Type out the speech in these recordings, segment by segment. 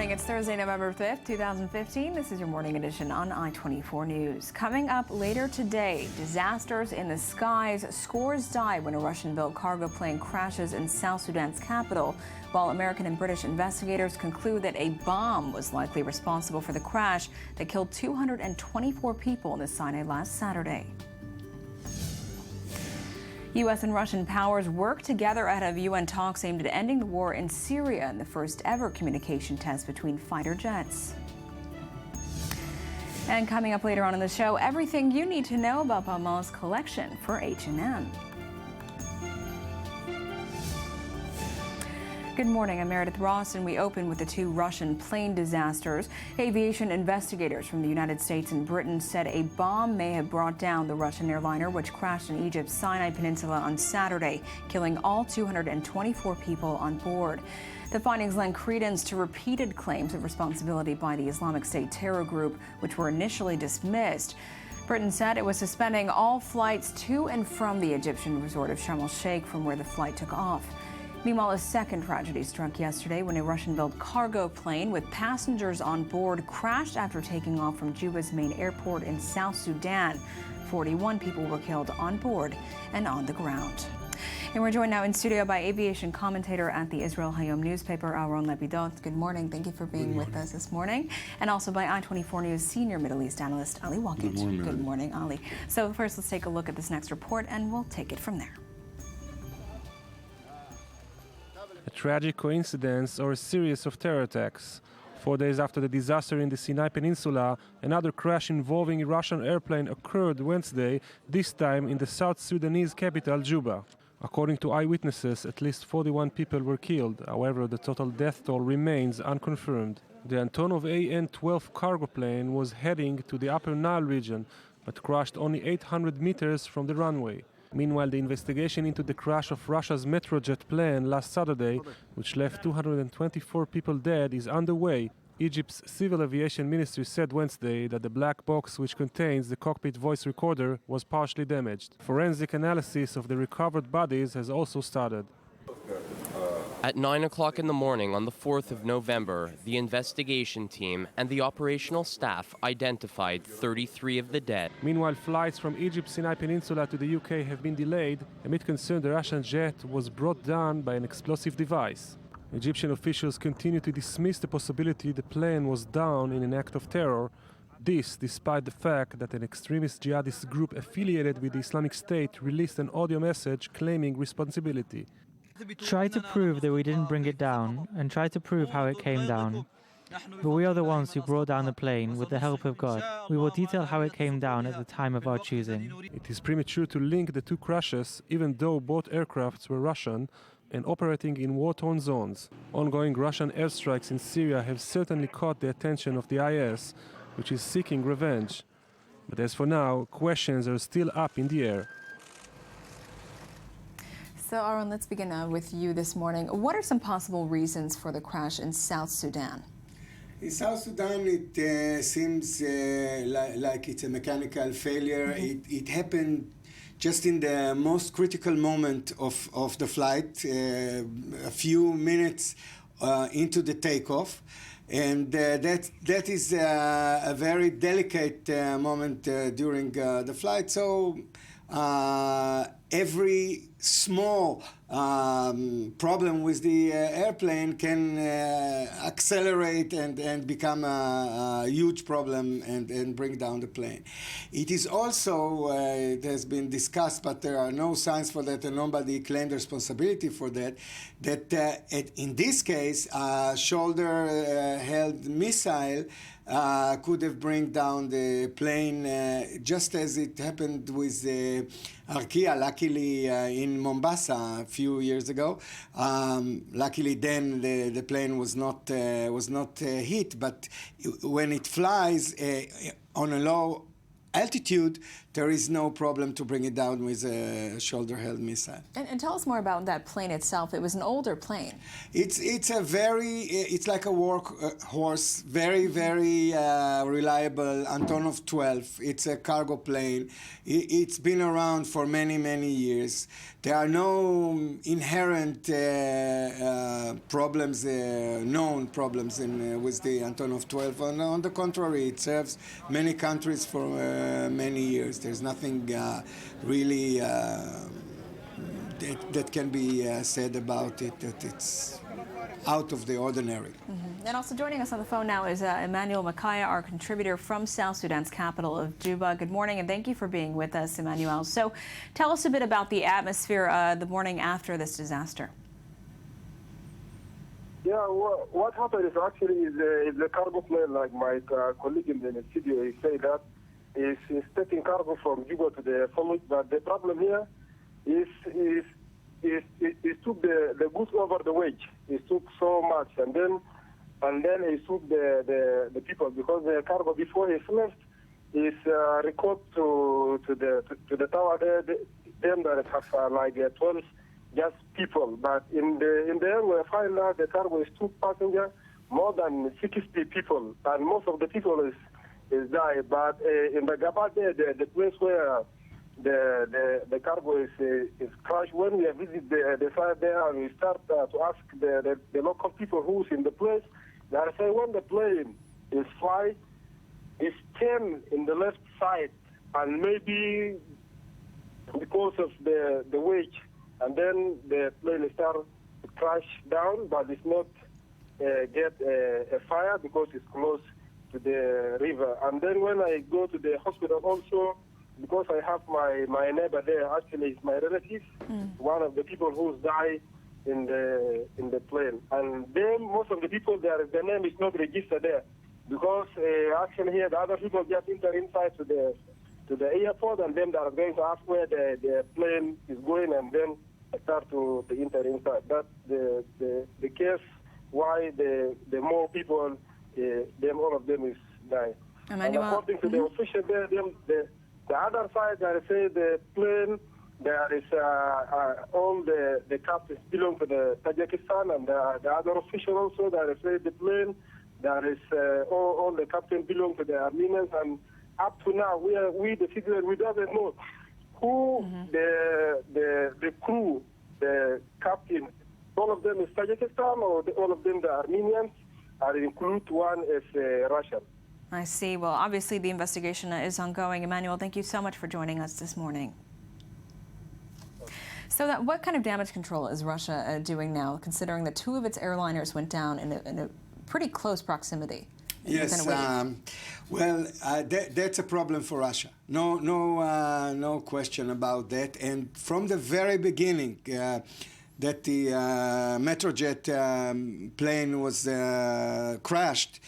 morning. It's Thursday, November 5th, 2015. This is your morning edition on I-24 News. Coming up later today, disasters in the skies. Scores die when a Russian-built cargo plane crashes in South Sudan's capital, while American and British investigators conclude that a bomb was likely responsible for the crash that killed 224 people in the Sinai last Saturday. U.S. and Russian powers work together ahead of UN talks aimed at ending the war in Syria in the first ever communication test between fighter jets. And coming up later on in the show, everything you need to know about Balmain's collection for H&M. Good morning, I'm Meredith Ross, and we open with the two Russian plane disasters. Aviation investigators from the United States and Britain said a bomb may have brought down the Russian airliner, which crashed in Egypt's Sinai Peninsula on Saturday, killing all 224 people on board. The findings lend credence to repeated claims of responsibility by the Islamic State terror group, which were initially dismissed. Britain said it was suspending all flights to and from the Egyptian resort of Sharm el-Sheikh from where the flight took off. Meanwhile, a second tragedy struck yesterday when a Russian-built cargo plane with passengers on board crashed after taking off from Juba's main airport in South Sudan. 41 people were killed on board and on the ground. And we're joined now in studio by aviation commentator at the Israel Hayom newspaper, Aaron Lepidot. Good morning. Thank you for being with us this morning. And also by I-24 News senior Middle East analyst Ali Wakit. Good morning, Ali. So first, let's take a look at this next report, and we'll take it from there. A tragic coincidence or a series of terror attacks. 4 days after the disaster in the Sinai Peninsula, another crash involving a Russian airplane occurred Wednesday, this time in the South Sudanese capital, Juba. According to eyewitnesses, at least 41 people were killed. However, the total death toll remains unconfirmed. The Antonov AN-12 cargo plane was heading to the Upper Nile region, but crashed only 800 meters from the runway. Meanwhile, the investigation into the crash of Russia's Metrojet plane last Saturday, which left 224 people dead, is underway. Egypt's Civil Aviation Ministry said Wednesday that the black box which contains the cockpit voice recorder was partially damaged. Forensic analysis of the recovered bodies has also started. At 9 o'clock in the morning on the 4th of November, the investigation team and the operational staff identified 33 of the dead. Meanwhile, flights from Egypt's Sinai Peninsula to the UK have been delayed amid concern the Russian jet was brought down by an explosive device. Egyptian officials continue to dismiss the possibility the plane was down in an act of terror. This despite the fact that an extremist jihadist group affiliated with the Islamic State released an audio message claiming responsibility. Try to prove that we didn't bring it down, and try to prove how it came down. But we are the ones who brought down the plane with the help of God. We will detail how it came down at the time of our choosing. It is premature to link the two crashes, even though both aircrafts were Russian and operating in war-torn zones. Ongoing Russian airstrikes in Syria have certainly caught the attention of the IS, which is seeking revenge. But as for now, questions are still up in the air. So, Aaron, let's begin with you this morning. What are some possible reasons for the crash in South Sudan? In South Sudan, it seems like it's a mechanical failure. It happened just in the most critical moment of the flight, a few minutes into the takeoff. And that is a very delicate moment during the flight. So every small problem with the airplane can accelerate and become a huge problem and bring down the plane. It is also, it has been discussed, but there are no signs for that and nobody claimed responsibility for that, in this case, a shoulder-held missile could have bring down the plane just as it happened with Arkia, luckily in Mombasa a few years ago. Luckily then the plane was not hit, but when it flies on a low altitude, there is no problem to bring it down with a shoulder-held missile. And tell us more about that plane itself. It was an older plane. It's like a workhorse, very, very reliable Antonov 12. It's a cargo plane. It's been around for many, many years. There are no inherent problems, known problems with the Antonov 12. On the contrary, it serves many countries for many years. There's nothing really that can be said about it, that it's out of the ordinary. Mm-hmm. And also joining us on the phone now is Emmanuel Makaya, our contributor from South Sudan's capital of Juba. Good morning, and thank you for being with us, Emmanuel. So tell us a bit about the atmosphere the morning after this disaster. Yeah, what happened is actually the cargo plane, like my colleague in the studio, he said that is taking cargo from Juba to the Falmouth, but the problem here is it took the goods over the wage. It took so much, and then it took the people, because the cargo before it left is record to the tower there. Them that have like 12 just people, but in the end we find out the cargo is 2 passengers, more than 60 people, and most of the people is died. But in the Gabat there, the place where the cargo is crashed, when we visit the site there and we start to ask the local people who's in the place, they say when the plane is fly, it's 10 in the left side, and maybe because of the wage, and then the plane start to crash down, but it's not get a fire because it's close to the river. And then when I go to the hospital also, because I have my neighbor there, actually it's my relative, one of the people who's died in the plane. And then most of the people there, the name is not registered there, because actually here the other people just enter inside to the airport, and then they are going to ask where the plane is going, and then start to enter inside. That's the case why the more people, all of them is dying. Emmanuel, and according to the official there, the other side, they say the plane, there is all the captains belong to the Tajikistan, and the other official also, they say the plane, there is all the captains belong to the Armenians, and up to now, we the citizens, we don't know who the crew, the captain, all of them is Tajikistan, or all of them the Armenians, or include one as Russian. I see. Well, obviously the investigation is ongoing. Emmanuel, thank you so much for joining us this morning. So what kind of damage control is Russia doing now, considering that 2 of its airliners went down in a pretty close proximity? Yes, well, that's a problem for Russia. No question about that. And from the very beginning, that the Metrojet plane was crashed,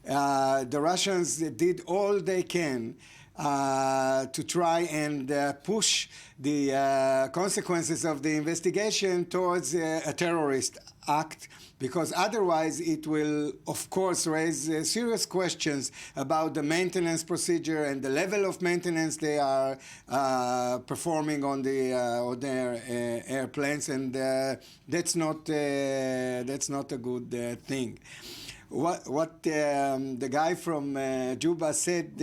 the Russians did all they can to try and push the consequences of the investigation towards a terrorist act, because otherwise it will, of course, raise serious questions about the maintenance procedure and the level of maintenance they are performing on their airplanes, and that's not a good thing. What the guy from Juba said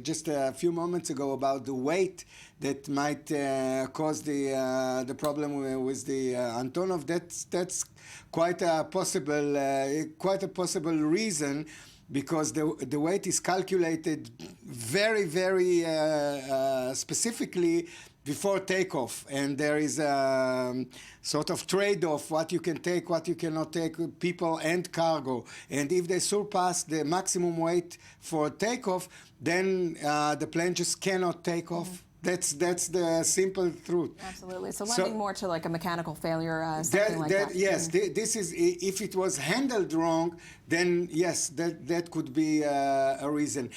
just a few moments ago about the weight that might cause the problem with the Antonov, that's quite a possible reason, because the weight is calculated very, very specifically before takeoff, and there is a sort of trade-off, what you can take, what you cannot take, people and cargo. And if they surpass the maximum weight for takeoff, then the plane just cannot take off. That's the simple truth. Absolutely. So lending more to like a mechanical failure, something like that. Yes, this is, if it was handled wrong, then yes, that could be a reason.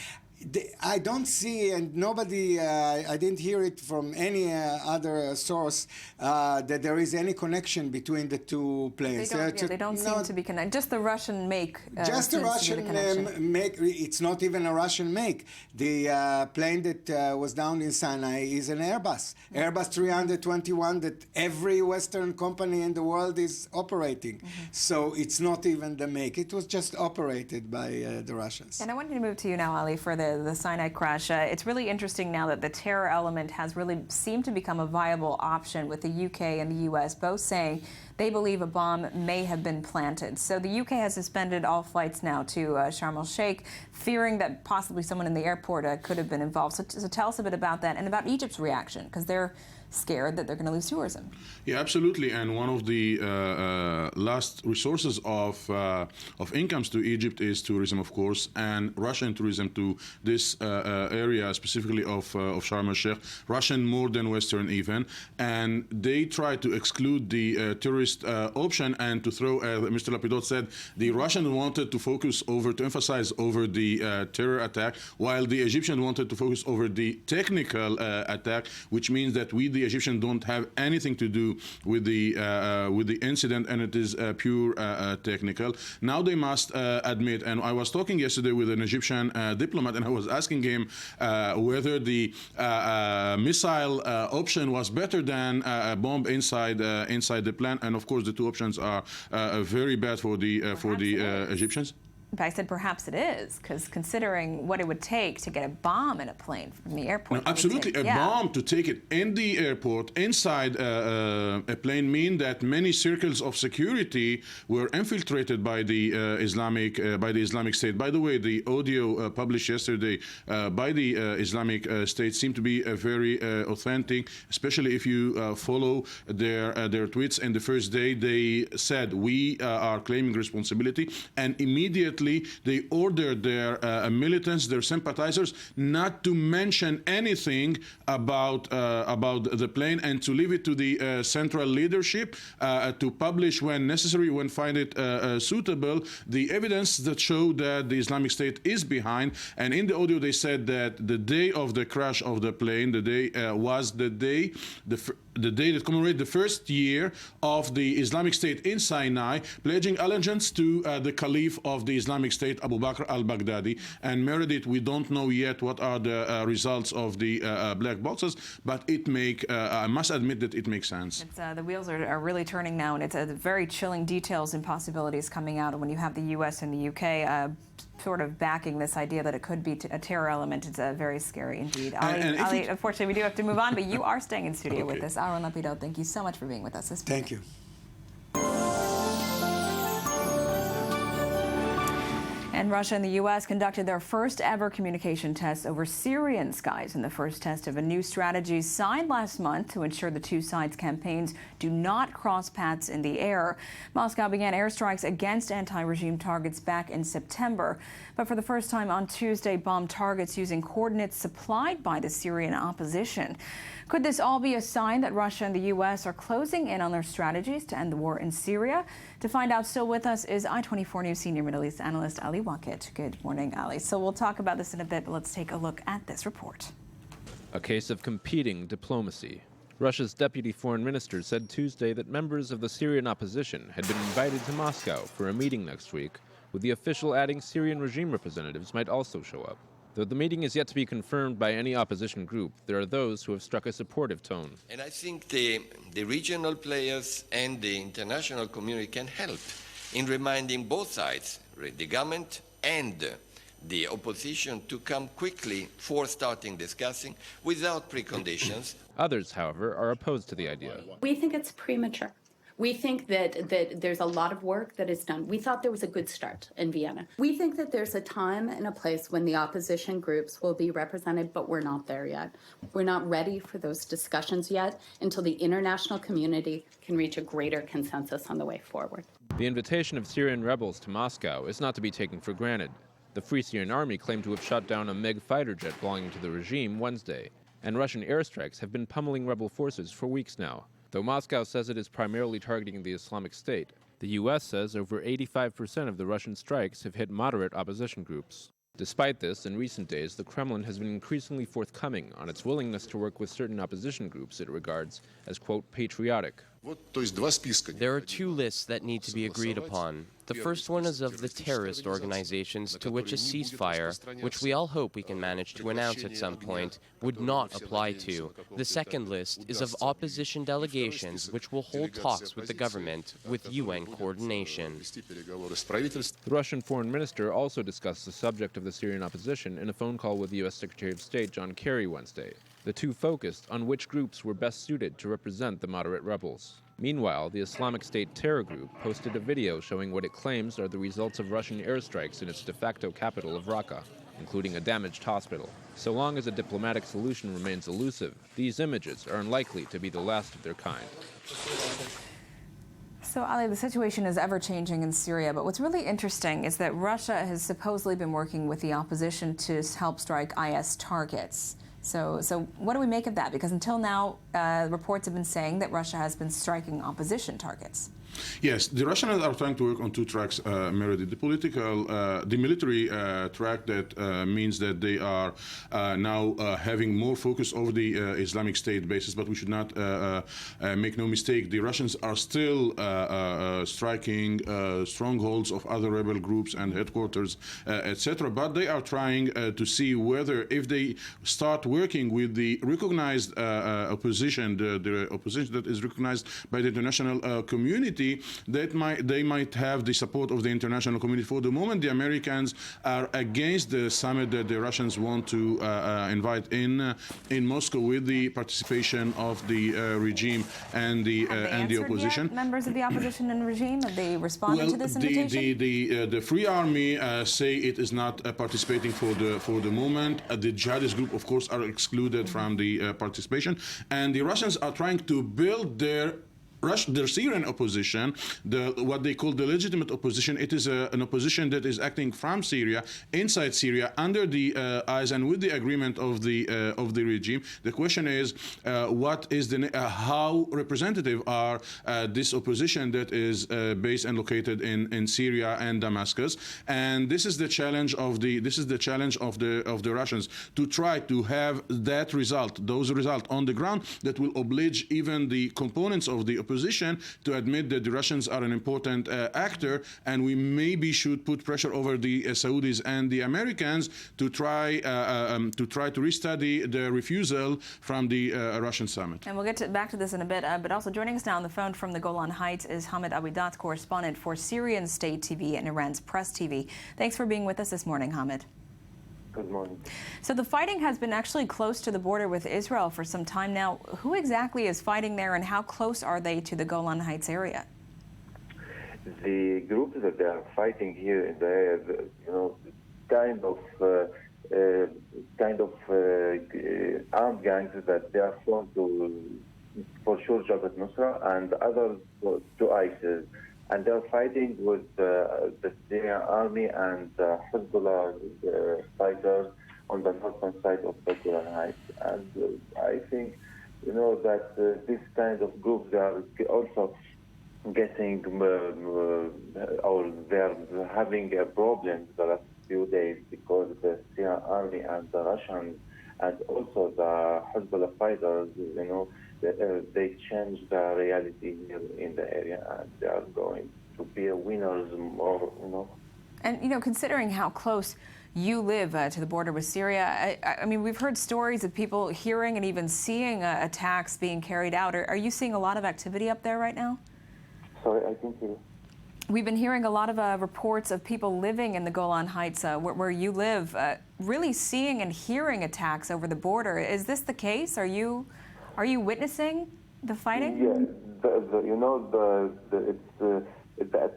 I don't see, and nobody, I didn't hear it from any other source, that there is any connection between the two planes. They don't seem to be connected. Just the Russian make. Just the Russian make. It's not even a Russian make. The plane that was down in Sinai is an Airbus. Airbus 321 that every Western company in the world is operating. So it's not even the make. It was just operated by the Russians. And I want to move to you now, Ali, for the Sinai crash. It's really interesting now that the terror element has really seemed to become a viable option, with the UK and the US both saying they believe a bomb may have been planted. So the UK has suspended all flights now to Sharm el-Sheikh, fearing that possibly someone in the airport could have been involved. So tell us a bit about that and about Egypt's reaction, because they're scared that they're going to lose tourism. Yeah, absolutely. And one of the last resources of incomes to Egypt is tourism, of course, and Russian tourism to this area, specifically of Sharm el-Sheikh, Russian more than Western even. And they try to exclude the tourist option and to throw, Mr. Lapidot said, the Russian wanted to emphasize over the terror attack, while the Egyptian wanted to focus over the technical attack, which means that we, the Egyptians, don't have anything to do with the incident, and it is pure technical. Now they must admit, and I was talking yesterday with an Egyptian diplomat, and I was asking him whether the missile option was better than a bomb inside the plant, and of course the two options are very bad for the Egyptians. I said perhaps it is, because considering what it would take to get a bomb in a plane from the airport. No, absolutely. A bomb to take it in the airport, inside a plane, mean that many circles of security were infiltrated by the Islamic State. By the way, the audio published yesterday by the Islamic State seemed to be very authentic, especially if you follow their tweets. And the first day they said, we are claiming responsibility, and immediately they ordered their militants, their sympathizers, not to mention anything about the plane, and to leave it to the central leadership to publish when necessary, when find it suitable, the evidence that show that the Islamic State is behind. And in the audio they said that the day of the crash of the plane, the day was the day that commemorated the first year of the Islamic State in Sinai, pledging allegiance to the Caliph of the Islamic State, Abu Bakr al-Baghdadi. And Meredith, we don't know yet what are the results of the black boxes, but I must admit that it makes sense. The wheels are really turning now, and it's very chilling details and possibilities coming out. And when you have the US and the UK sort of backing this idea that it could be a terror element, it's very scary indeed. Ali, unfortunately, we do have to move on, but you are staying in studio with us. Aaron Lapidot, thank you so much for being with us this morning. Thank you. And Russia and the U.S. conducted their first ever communication tests over Syrian skies in the first test of a new strategy signed last month to ensure the two sides' campaigns do not cross paths in the air. Moscow began airstrikes against anti-regime targets back in September, but for the first time on Tuesday bombed targets using coordinates supplied by the Syrian opposition. Could this all be a sign that Russia and the U.S. are closing in on their strategies to end the war in Syria? To find out, still with us is I-24 News senior Middle East analyst Ali Wakit. Good morning, Ali. So we'll talk about this in a bit, but let's take a look at this report. A case of competing diplomacy. Russia's deputy foreign minister said Tuesday that members of the Syrian opposition had been invited to Moscow for a meeting next week, with the official adding Syrian regime representatives might also show up. Though the meeting is yet to be confirmed by any opposition group, there are those who have struck a supportive tone. And I think the regional players and the international community can help in reminding both sides, the government and the opposition, to come quickly for starting discussing without preconditions. Others, however, are opposed to the idea. We think it's premature. We think that there's a lot of work that is done. We thought there was a good start in Vienna. We think that there's a time and a place when the opposition groups will be represented, but we're not there yet. We're not ready for those discussions yet until the international community can reach a greater consensus on the way forward. The invitation of Syrian rebels to Moscow is not to be taken for granted. The Free Syrian Army claimed to have shot down a MiG fighter jet belonging to the regime Wednesday, and Russian airstrikes have been pummeling rebel forces for weeks now. Though Moscow says it is primarily targeting the Islamic State, the U.S. says over 85% of the Russian strikes have hit moderate opposition groups. Despite this, in recent days, the Kremlin has been increasingly forthcoming on its willingness to work with certain opposition groups it regards as, quote, patriotic. There are two lists that need to be agreed upon. The first one is of the terrorist organizations to which a ceasefire, which we all hope we can manage to announce at some point, would not apply to. The second list is of opposition delegations which will hold talks with the government with UN coordination. The Russian foreign minister also discussed the subject of the Syrian opposition in a phone call with U.S. Secretary of State John Kerry Wednesday. The two focused on which groups were best suited to represent the moderate rebels. Meanwhile, the Islamic State terror group posted a video showing what it claims are the results of Russian airstrikes in its de facto capital of Raqqa, including a damaged hospital. So long as a diplomatic solution remains elusive, these images are unlikely to be the last of their kind. So, Ali, the situation is ever-changing in Syria, but what's really interesting is that Russia has supposedly been working with the opposition to help strike IS targets. So what do we make of that? Because until now, reports have been saying that Russia has been striking opposition targets. Yes, the Russians are trying to work on two tracks, Meredith. The military track that means that they are now having more focus over the Islamic State bases, but we should not make no mistake. The Russians are still striking strongholds of other rebel groups and headquarters, etc. But they are trying to see whether if they start working with the recognized opposition, the opposition that is recognized by the international community, that they might have the support of the international community. For the moment, the Americans are against the summit that the Russians want to invite in Moscow with the participation of the regime and the opposition. Yet, members of the opposition and regime, have they responded to this invitation? The Free Army say it is not participating for the moment. The jihadist group, of course, are excluded from the participation, and the Russians are trying to build their Syrian opposition, what they call the legitimate opposition. It is an opposition that is acting from Syria, inside Syria, under the eyes and with the agreement of the regime. The question is, what is how representative are this opposition that is based and located in Syria and Damascus? And this is the challenge of the Russians, to try to have those results on the ground that will oblige even the components of the opposition to admit that the Russians are an important actor, and we maybe should put pressure over the Saudis and the Americans to try to restudy the refusal from the Russian summit. And we'll get back to this in a bit, but also joining us now on the phone from the Golan Heights is Hamid Abidat, correspondent for Syrian State TV and Iran's Press TV. Thanks for being with us this morning, Hamid. Good morning. So the fighting has been actually close to the border with Israel for some time now. Who exactly is fighting there, and how close are they to the Golan Heights area? The groups that they are fighting here in the area, kind of armed gangs that they are formed to, for sure, Jabhat Nusra and others to ISIS. And they're fighting with the Syrian army and Hezbollah fighters on the northern side of the Golan Heights. And I think, that this kind of groups, they are also getting, or they're having a problem the last few days, because the Syrian army and the Russians and also the Hezbollah fighters, they change the reality here in the area, and they are going to be winners more, And, considering how close you live to the border with Syria, I mean, we've heard stories of people hearing and even seeing attacks being carried out. Are you seeing a lot of activity up there right now? Sorry, I think you. We've been hearing a lot of reports of people living in the Golan Heights, where you live, really seeing and hearing attacks over the border. Is this the case? Are you witnessing the fighting? Yeah, the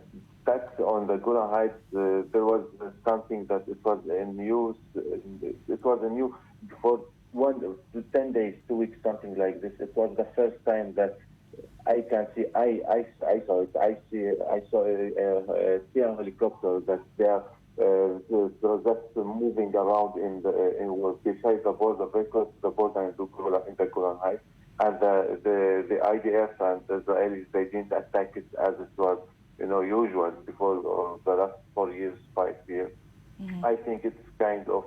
attacks on the Golan Heights. There was something that it was in news. It was a new for 1 to 10 days, 2 weeks, something like this. It was the first time that I can see. I saw it. I saw a Syrian helicopter that they are just moving around beside the border, very close to the border in the Golan Heights. And the IDF and the Israelis, they didn't attack it as it was, usual before the last 4 years, 5 years. Mm-hmm. I think it's kind of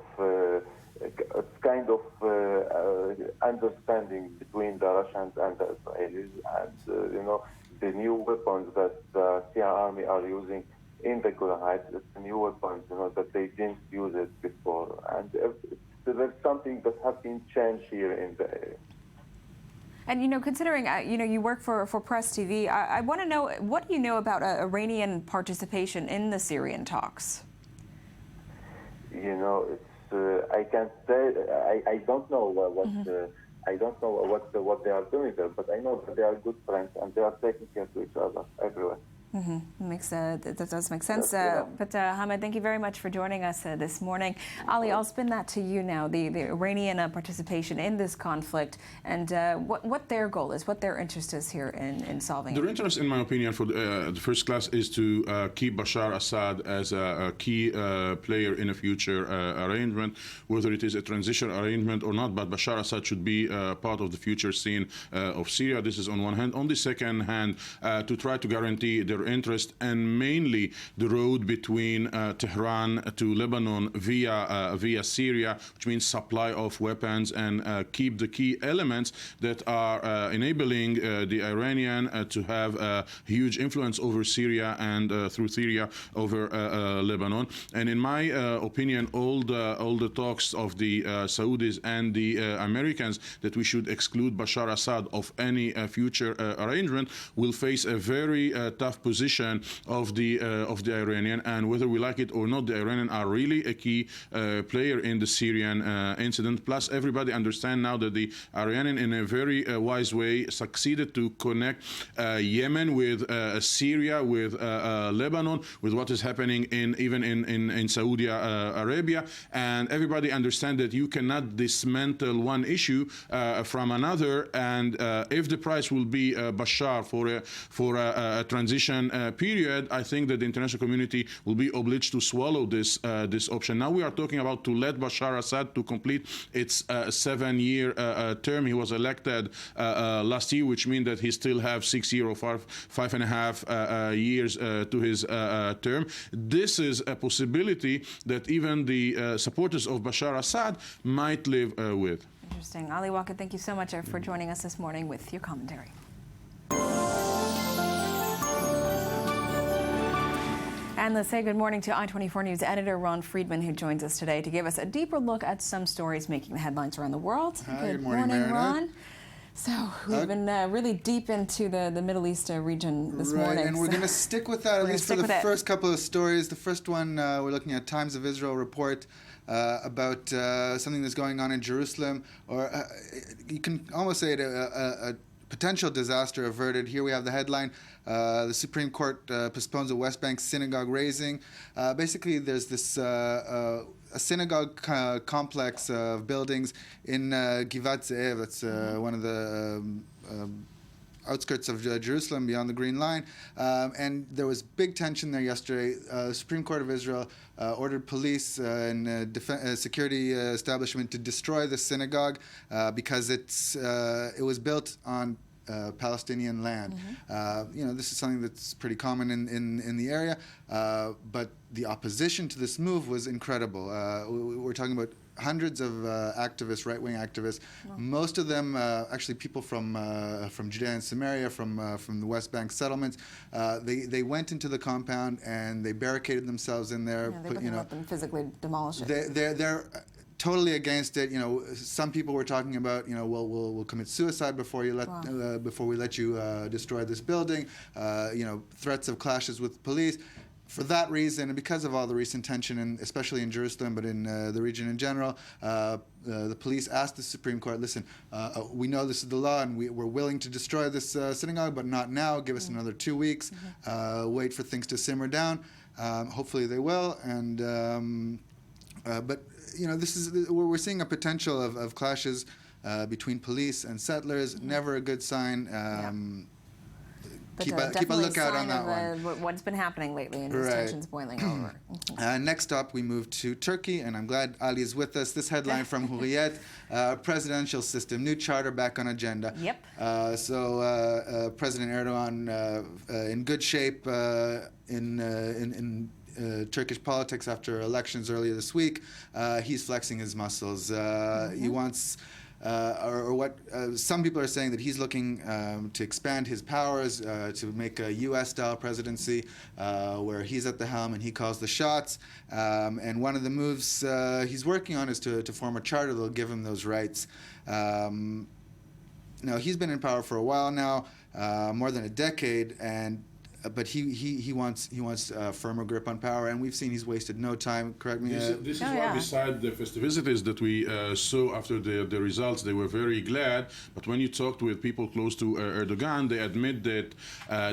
understanding between the Russians and the Israelis, and the new weapons that the Syrian army are using in the Golan Heights. It's new weapons, that they didn't use it before, and there's something that has been changed here in the area. And considering you work for Press TV, I want to know, what do you know about Iranian participation in the Syrian talks? I can't say. I don't know I don't know what they are doing there, but I know that they are good friends and they are taking care to each other everywhere. That does make sense. But Hamid, thank you very much for joining us this morning. Ali, I'll spin that to you now. The Iranian participation in this conflict and what their goal is, what their interest is here in solving Their it. interest, in my opinion, for the first class is to keep Bashar Assad as a key player in a future arrangement, whether it is a transition arrangement or not. But Bashar Assad should be part of the future scene of Syria. This is on one hand. On the second hand, to try to guarantee their interest and mainly the road between Tehran to Lebanon via Syria, which means supply of weapons, and keep the key elements that are enabling the Iranian to have a huge influence over Syria and through Syria over Lebanon. And in my opinion, all the talks of the Saudis and the Americans that we should exclude Bashar Assad of any future arrangement will face a very tough position of the Iranian, and whether we like it or not, the Iranian are really a key player in the Syrian incident. Plus, everybody understand now that the Iranian, in a very wise way, succeeded to connect Yemen with Syria, with Lebanon, with what is happening even in Saudi Arabia, and everybody understand that you cannot dismantle one issue from another. And if the price will be Bashar for a transition period, I think that the international community will be obliged to swallow this option. Now we are talking about to let Bashar Assad to complete its 7-year term. He was elected last year, which means that he still have 6 years or 5.5 years to his term. This is a possibility that even the supporters of Bashar Assad might live with. Interesting. Ali Walker, thank you so much for joining us this morning with your commentary. And let's say good morning to I-24 News editor Ron Friedman, who joins us today to give us a deeper look at some stories making the headlines around the world. Hi, good morning, Ron. So we've been really deep into the Middle East region this morning. And we're going to stick with that, at least for the first couple of stories. The first one, we're looking at Times of Israel report about something that's going on in Jerusalem, or you can almost say it a potential disaster averted. Here we have the headline, the Supreme Court postpones a West Bank synagogue raising. Basically, there's this a synagogue complex of buildings in Givat Ze'ev, that's one of the outskirts of Jerusalem beyond the Green Line. And there was big tension there yesterday. The Supreme Court of Israel ordered police and security establishment to destroy the synagogue because it was built on Palestinian land. This is something that's pretty common in the area, but the opposition to this move was incredible. We're talking about hundreds of activists, right-wing activists, most of them actually people from Judea and Samaria, from the West Bank settlements. They went into the compound and they barricaded themselves in there. They wouldn't let them physically demolish it. They're totally against it. Some people were talking about, we'll commit suicide before we let you destroy this building. Threats of clashes with police. For that reason, and because of all the recent tension, especially in Jerusalem, but in the region in general, the police asked the Supreme Court, listen, we know this is the law and we're willing to destroy this synagogue, but not now. Give us another 2 weeks. Wait for things to simmer down. Hopefully they will. But we're seeing a potential of clashes between police and settlers. Never a good sign. Keep a lookout on that one. What's been happening lately and these tensions boiling over. Next up, we move to Turkey, and I'm glad Ali is with us. This headline from Hurriyet, presidential system, new charter back on agenda. Yep. So President Erdogan in good shape in Turkish politics after elections earlier this week. He's flexing his muscles. He wants, or what some people are saying, that he's looking to expand his powers, to make a U.S.-style presidency where he's at the helm and he calls the shots. And one of the moves he's working on is to form a charter that will give him those rights. Now, he's been in power for a while now, more than a decade, but he wants a firmer grip on power, and we've seen he's wasted no time. Correct me. This is why, beside the festivities that we saw after the results, they were very glad. But when you talked with people close to Erdogan, they admit that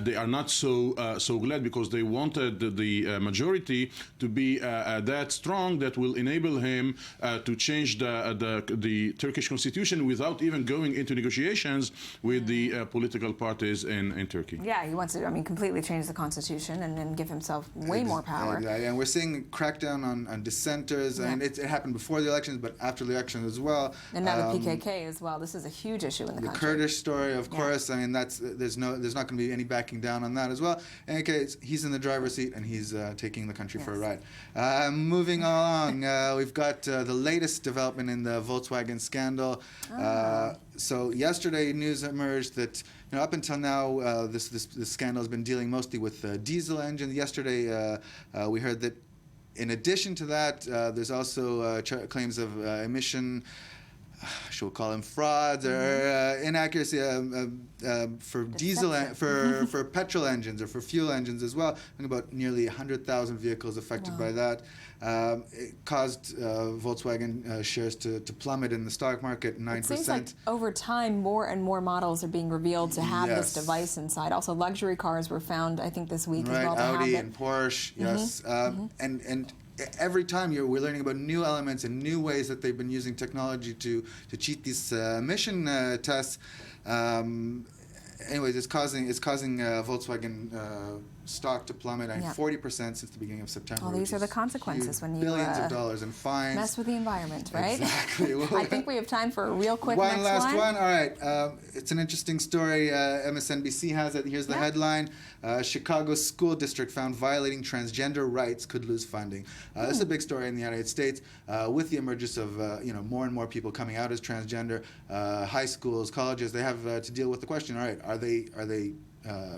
they are not so glad, because they wanted the majority to be that strong that will enable him to change the Turkish constitution without even going into negotiations with the political parties in Turkey. Yeah, he wants to, completely change the constitution and then give himself way more power. And we're seeing crackdown on dissenters. I mean, it happened before the elections, but after the elections as well. And now the PKK as well. This is a huge issue in the country. The Kurdish story, of course. I mean, there's not going to be any backing down on that as well. In any case, he's in the driver's seat and he's taking the country for a ride. Moving along, we've got the latest development in the Volkswagen scandal. So yesterday, news emerged that up until now, this scandal has been dealing mostly with diesel engines. Yesterday, we heard that in addition to that, there's also claims of emission, should we call them frauds or inaccuracy for diesel for petrol engines or for fuel engines as well. I think about nearly 100,000 vehicles affected by that. It caused Volkswagen shares to plummet in the stock market 9%. It seems like over time, more and more models are being revealed to have this device inside. Also, luxury cars were found, I think, this week as well. Audi and Porsche, yes. And every time we're learning about new elements and new ways that they've been using technology to cheat these emission tests. Anyways, it's causing Volkswagen stock to plummet 40% since the beginning of September. Well, these are the consequences when you billions of dollars in fines. Mess with the environment, right? Exactly. I think we have time for a real quick one last one. All right. It's an interesting story. MSNBC has it. Here's the headline. Chicago school district found violating transgender rights could lose funding. This is a big story in the United States with the emergence of more and more people coming out as transgender. High schools, colleges, they have to deal with the question, all right, are they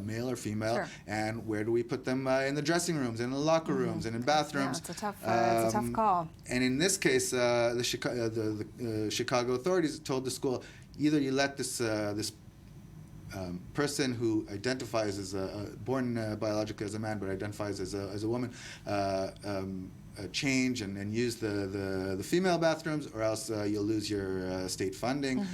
male or female, and where do we put them in the dressing rooms, in the locker rooms, and in bathrooms? Yeah, it's a tough call. And in this case, the Chicago authorities told the school, either you let this person who identifies as born biologically as a man but identifies as a woman change and use the female bathrooms, or else you'll lose your state funding.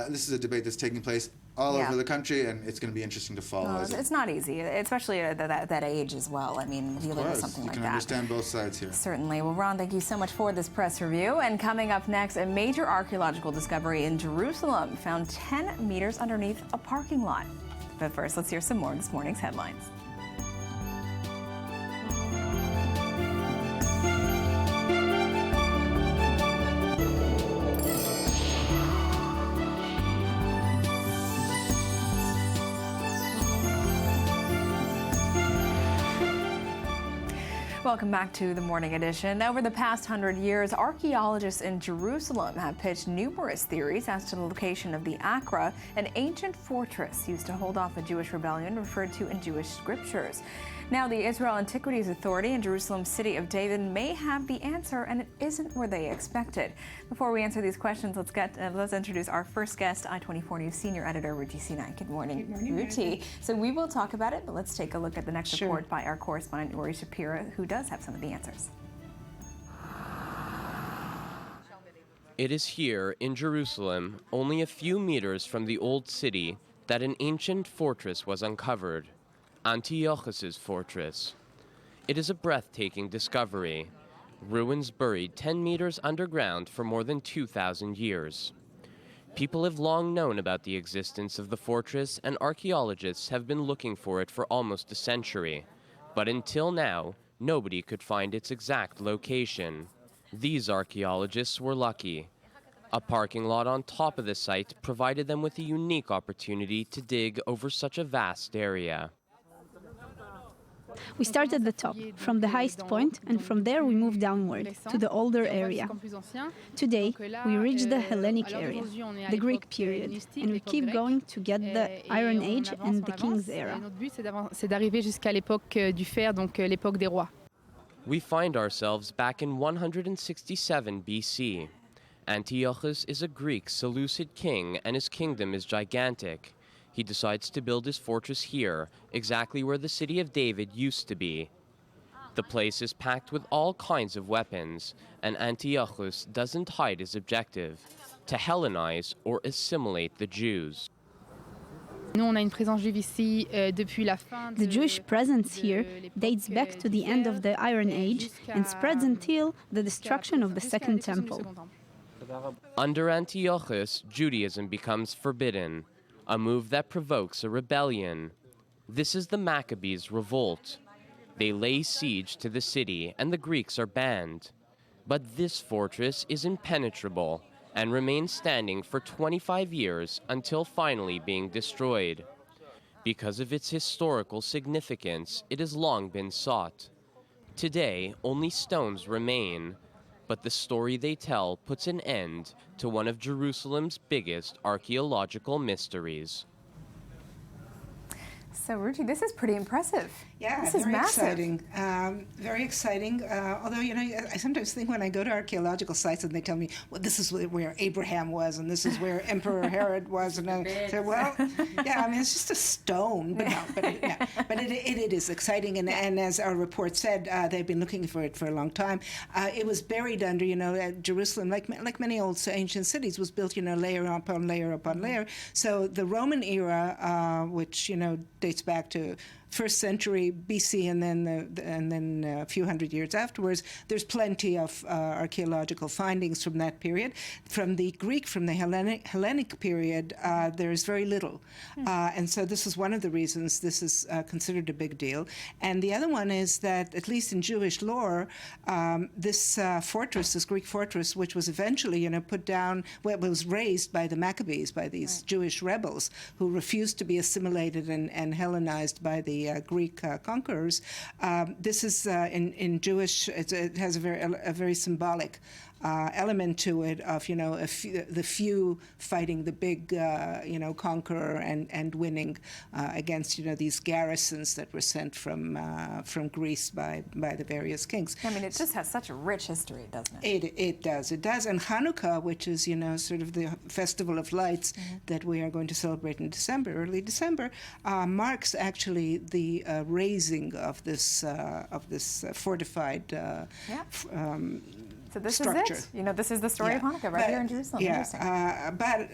This is a debate that's taking place all over the country, and it's going to be interesting to follow. It's not easy, especially at that age as well. I mean, dealing with something like that. You can understand both sides here. Certainly. Well, Ron, thank you so much for this press review. And coming up next, a major archaeological discovery in Jerusalem found 10 meters underneath a parking lot. But first, let's hear some more of this morning's headlines. Welcome back to the Morning Edition. Over the past 100 years, archaeologists in Jerusalem have pitched numerous theories as to the location of the Akra, an ancient fortress used to hold off a Jewish rebellion referred to in Jewish scriptures. Now, the Israel Antiquities Authority in Jerusalem's city of David may have the answer, and it isn't where they expected. Before we answer these questions, let's introduce our first guest, I-24 News senior editor Ruti Sinai. Good morning, Ruti. So we will talk about it, but let's take a look at the next report by our correspondent Uri Shapira, who does have some of the answers. It is here in Jerusalem, only a few meters from the old city, that an ancient fortress was uncovered. Antiochus's fortress. It is a breathtaking discovery. Ruins buried 10 meters underground for more than 2,000 years. People have long known about the existence of the fortress, and archaeologists have been looking for it for almost a century. But until now, nobody could find its exact location. These archaeologists were lucky. A parking lot on top of the site provided them with a unique opportunity to dig over such a vast area. We start at the top, from the highest point, and from there we move downward to the older area. Today, we reach the Hellenic area, the Greek period, and we keep going to get the Iron Age and the King's era. C'est d'arriver jusqu'à l'époque du fer, donc l'époque des rois. We find ourselves back in 167 BC. Antiochus is a Greek Seleucid king, and his kingdom is gigantic. He decides to build his fortress here, exactly where the city of David used to be. The place is packed with all kinds of weapons, and Antiochus doesn't hide his objective, to Hellenize or assimilate the Jews. The Jewish presence here dates back to the end of the Iron Age and spreads until the destruction of the Second Temple. Under Antiochus, Judaism becomes forbidden, a move that provokes a rebellion. This is the Maccabees' revolt. They lay siege to the city, and the Greeks are banned. But this fortress is impenetrable and remains standing for 25 years until finally being destroyed. Because of its historical significance, it has long been sought. Today, only stones remain, but the story they tell puts an end to one of Jerusalem's biggest archaeological mysteries. So, Ruchi, this is pretty impressive. Yeah, this is very massive. exciting. Very exciting. Although, I sometimes think when I go to archaeological sites and they tell me, well, this is where Abraham was and this is where Emperor Herod was, and I say, well, yeah, it's just a stone. But it is exciting. And as our report said, they've been looking for it for a long time. It was buried under, Jerusalem, like many old ancient cities, was built, layer upon layer upon layer. So the Roman era, which, dates back to 1st century BC and then a few hundred years afterwards, there's plenty of archaeological findings from that period. From the Greek, from the Hellenic period, there's very little. And so this is one of the reasons this is considered a big deal. And the other one is that, at least in Jewish lore, this fortress, this Greek fortress, which was eventually put down, well, it was raised by the Maccabees, by these Jewish rebels who refused to be assimilated and Hellenized by the Greek conquerors. This is in Jewish. It has a very symbolic element to it of the few fighting the big conqueror and winning against these garrisons that were sent from Greece by the various kings. It just has such a rich history, doesn't it? It does. And Hanukkah, which is sort of the festival of lights that we are going to celebrate in December, early December, marks actually the raising of this fortified. So this structure. is it. This is the story of Hanukkah here in Jerusalem. Yeah, but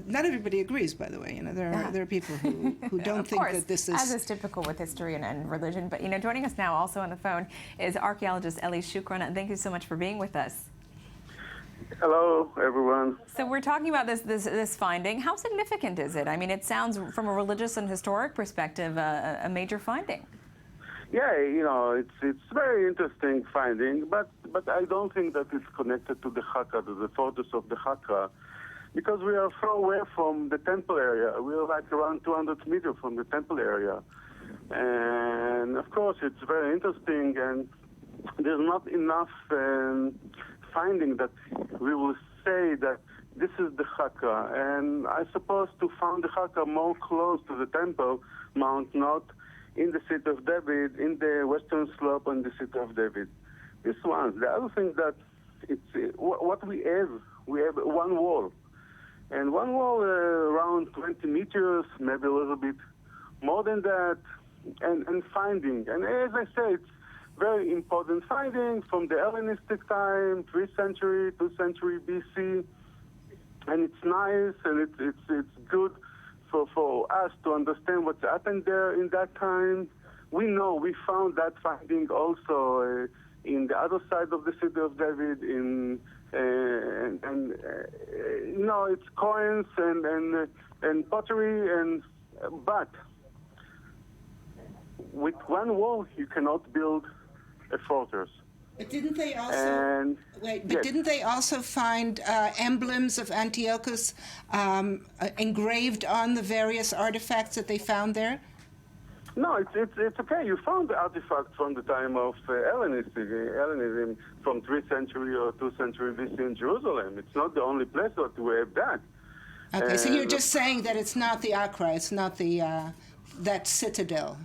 not everybody agrees, by the way. There are people who don't think that this is... as is typical with history and religion. But, joining us now also on the phone is archaeologist Eli Shukran. Thank you so much for being with us. Hello, everyone. So we're talking about this finding. How significant is it? It sounds, from a religious and historic perspective, a major finding. Yeah, it's very interesting finding, but I don't think that it's connected to the Hakka, to the fortress of the Hakka, because we are far away from the temple area. We are like around 200 meters from the temple area. And of course, it's very interesting, and there's not enough finding that we will say that this is the Hakka. And I suppose to find the Hakka more close to the temple mount, not in the city of David, in the western slope on the city of David. This one. The other thing that what we have one wall. And one wall around 20 meters, maybe a little bit more than that, and finding. And as I say, it's very important finding from the Hellenistic time, 3rd century, 2nd century BC. And it's nice, and it's good for us to understand what happened there in that time. We found that finding also in the other side of the city of David. It's coins and pottery, but with one wall you cannot build a fortress. But didn't they also didn't they also find emblems of Antiochus engraved on the various artifacts that they found there? No, it's okay. You found the artifacts from the time of Hellenism from 3rd century or 2nd century BC in Jerusalem. It's not the only place that we have that. Okay, so you're just saying that it's not the Accra, it's not the that citadel.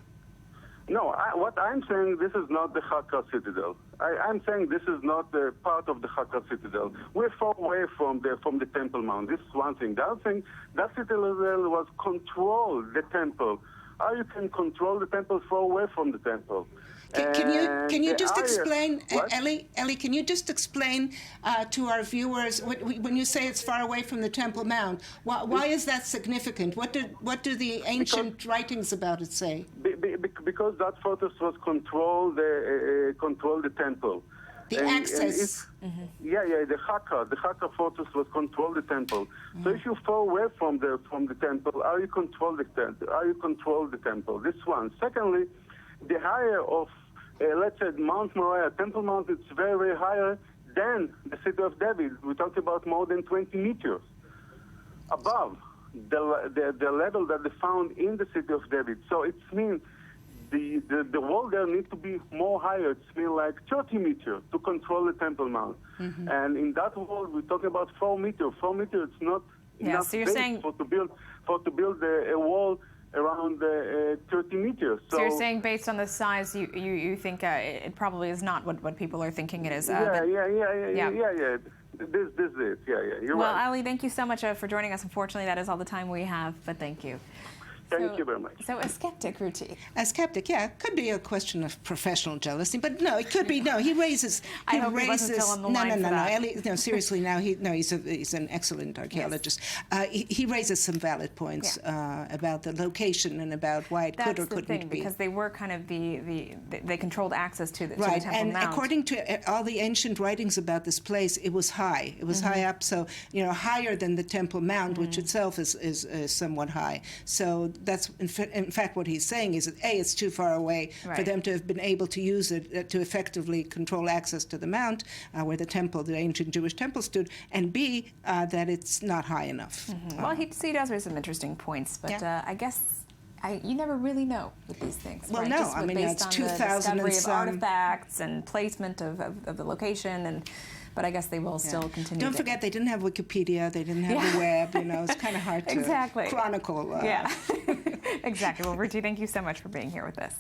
No, what I'm saying, this is not the Hakka citadel. I'm saying this is not the part of the Hakka citadel. We're far away from the Temple Mount. This is one thing. The other thing, that citadel was control the temple. How you can control the temple far away from the temple? Can you just explain, Eli, can you just explain to our viewers, when you say it's far away from the Temple Mount, why is that significant? What do the ancient writings about it say? Because that fortress was control the temple. The access. The Hakka fortress was control the temple. So if you fall away from the temple, how you control the temple? How you control the temple? This one. Secondly, the higher of let's say Mount Moriah, Temple Mount, it's very, very higher than the city of David. We talked about more than 20 meters above the level that they found in the city of David. So it means the wall there needs to be more higher. It's mean like 30 meters to control the Temple Mount. And in that wall, we're talking about 4 meters. 4 meters, it's not enough so you're space saying to build a wall around 30 meters. So you're saying based on the size, you think it probably is not what people are thinking it is. Yeah. This is it. You're right. Well, Ali, thank you so much for joining us. Unfortunately, that is all the time we have, but thank you. Thank you very much. So a skeptic, Ruti. A skeptic, yeah. It could be a question of professional jealousy, but no, it could be, no, he raises... I hope he wasn't still on the line for that. Eli, no, seriously, now, he's an excellent archaeologist. Yes. He raises some valid points about the location and about why it could or couldn't be. That's the thing, because they were kind of they controlled access to the Right, Temple and Mount. according to all the ancient writings about this place, it was high. It was high up, so, higher than the Temple Mount, which itself is somewhat high. So that's, in fact, what he's saying is that, A, it's too far away for them to have been able to use it to effectively control access to the Mount, where the temple, the ancient Jewish temple stood, and B, that it's not high enough. Well, he does raise some interesting points, but I guess you never really know with these things. Well, right? no, Just it's 2000 the discovery of artifacts and placement of the location, but I guess they will still continue. Don't forget, they didn't have Wikipedia, they didn't have the web, it's kind of hard to chronicle. Exactly. Well, Ruti, thank you so much for being here with us.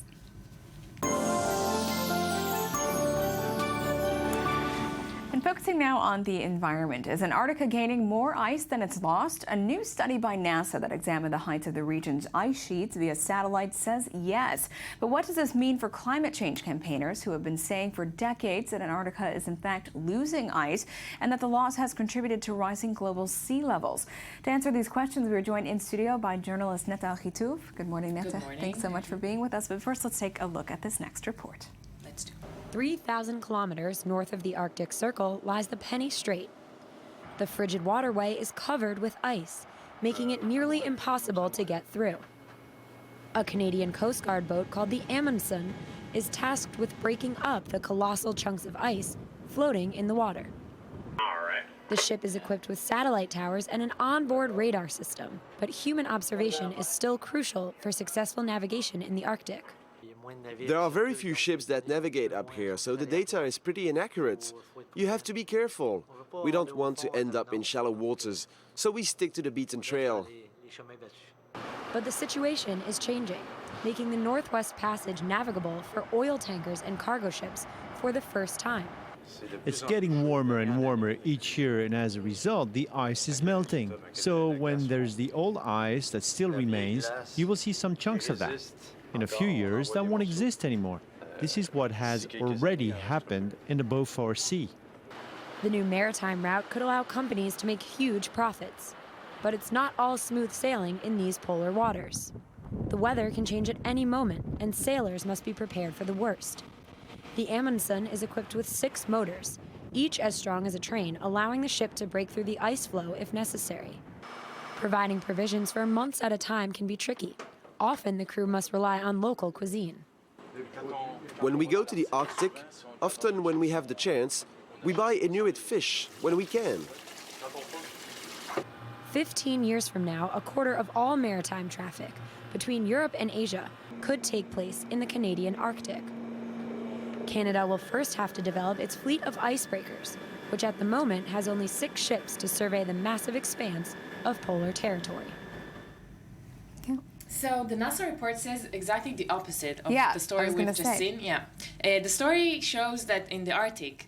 And focusing now on the environment. Is Antarctica gaining more ice than it's lost? A new study by NASA that examined the heights of the region's ice sheets via satellite says yes. But what does this mean for climate change campaigners who have been saying for decades that Antarctica is in fact losing ice and that the loss has contributed to rising global sea levels? To answer these questions, we are joined in studio by journalist Netta Chitouf. Good morning, Netta. Good morning. Thanks so much for being with us. But first, let's take a look at this next report. 3,000 kilometers north of the Arctic Circle lies the Penny Strait. The frigid waterway is covered with ice, making it nearly impossible to get through. A Canadian Coast Guard boat called the Amundsen is tasked with breaking up the colossal chunks of ice floating in the water. The ship is equipped with satellite towers and an onboard radar system, but human observation is still crucial for successful navigation in the Arctic. There are very few ships that navigate up here, so the data is pretty inaccurate. You have to be careful. We don't want to end up in shallow waters, so we stick to the beaten trail. But the situation is changing, making the Northwest Passage navigable for oil tankers and cargo ships for the first time. It's getting warmer and warmer each year, and as a result, the ice is melting. So when there's the old ice that still remains, you will see some chunks of that. In a few years, that won't exist anymore. This is what has already happened in the Beaufort Sea. The new maritime route could allow companies to make huge profits. But it's not all smooth sailing in these polar waters. The weather can change at any moment, and sailors must be prepared for the worst. The Amundsen is equipped with 6 motors, each as strong as a train, allowing the ship to break through the ice floe if necessary. Providing provisions for months at a time can be tricky. Often the crew must rely on local cuisine. When we go to the Arctic, often when we have the chance, we buy Inuit fish when we can. 15 years from now, a quarter of all maritime traffic between Europe and Asia could take place in the Canadian Arctic. Canada will first have to develop its fleet of icebreakers, which at the moment has only 6 ships to survey the massive expanse of polar territory. So the NASA report says exactly the opposite of the story we've just seen. The story shows that in the Arctic,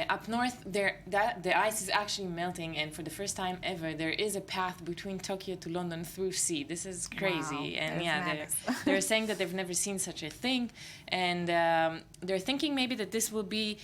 up north, the ice is actually melting, and for the first time ever, there is a path between Tokyo to London through sea. This is crazy, and they're saying that they've never seen such a thing, and they're thinking maybe that this will be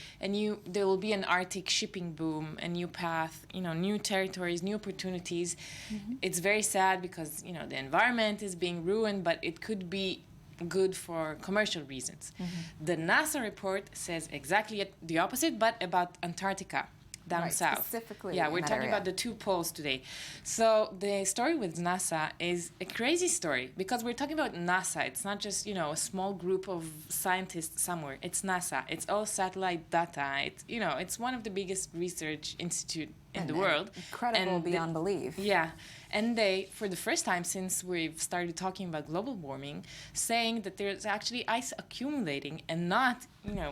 there will be an Arctic shipping boom, a new path, new territories, new opportunities. Mm-hmm. It's very sad because the environment is being ruined, but it could be good for commercial reasons. Mm-hmm. The NASA report says exactly the opposite, but about Antarctica down south. Specifically, we're talking about the 2 poles today. So the story with NASA is a crazy story because we're talking about NASA. It's not just a small group of scientists somewhere. It's NASA. It's all satellite data. It's one of the biggest research institute in the world. Incredible beyond belief. Yeah. And they, for the first time since we've started talking about global warming, saying that there's actually ice accumulating and not,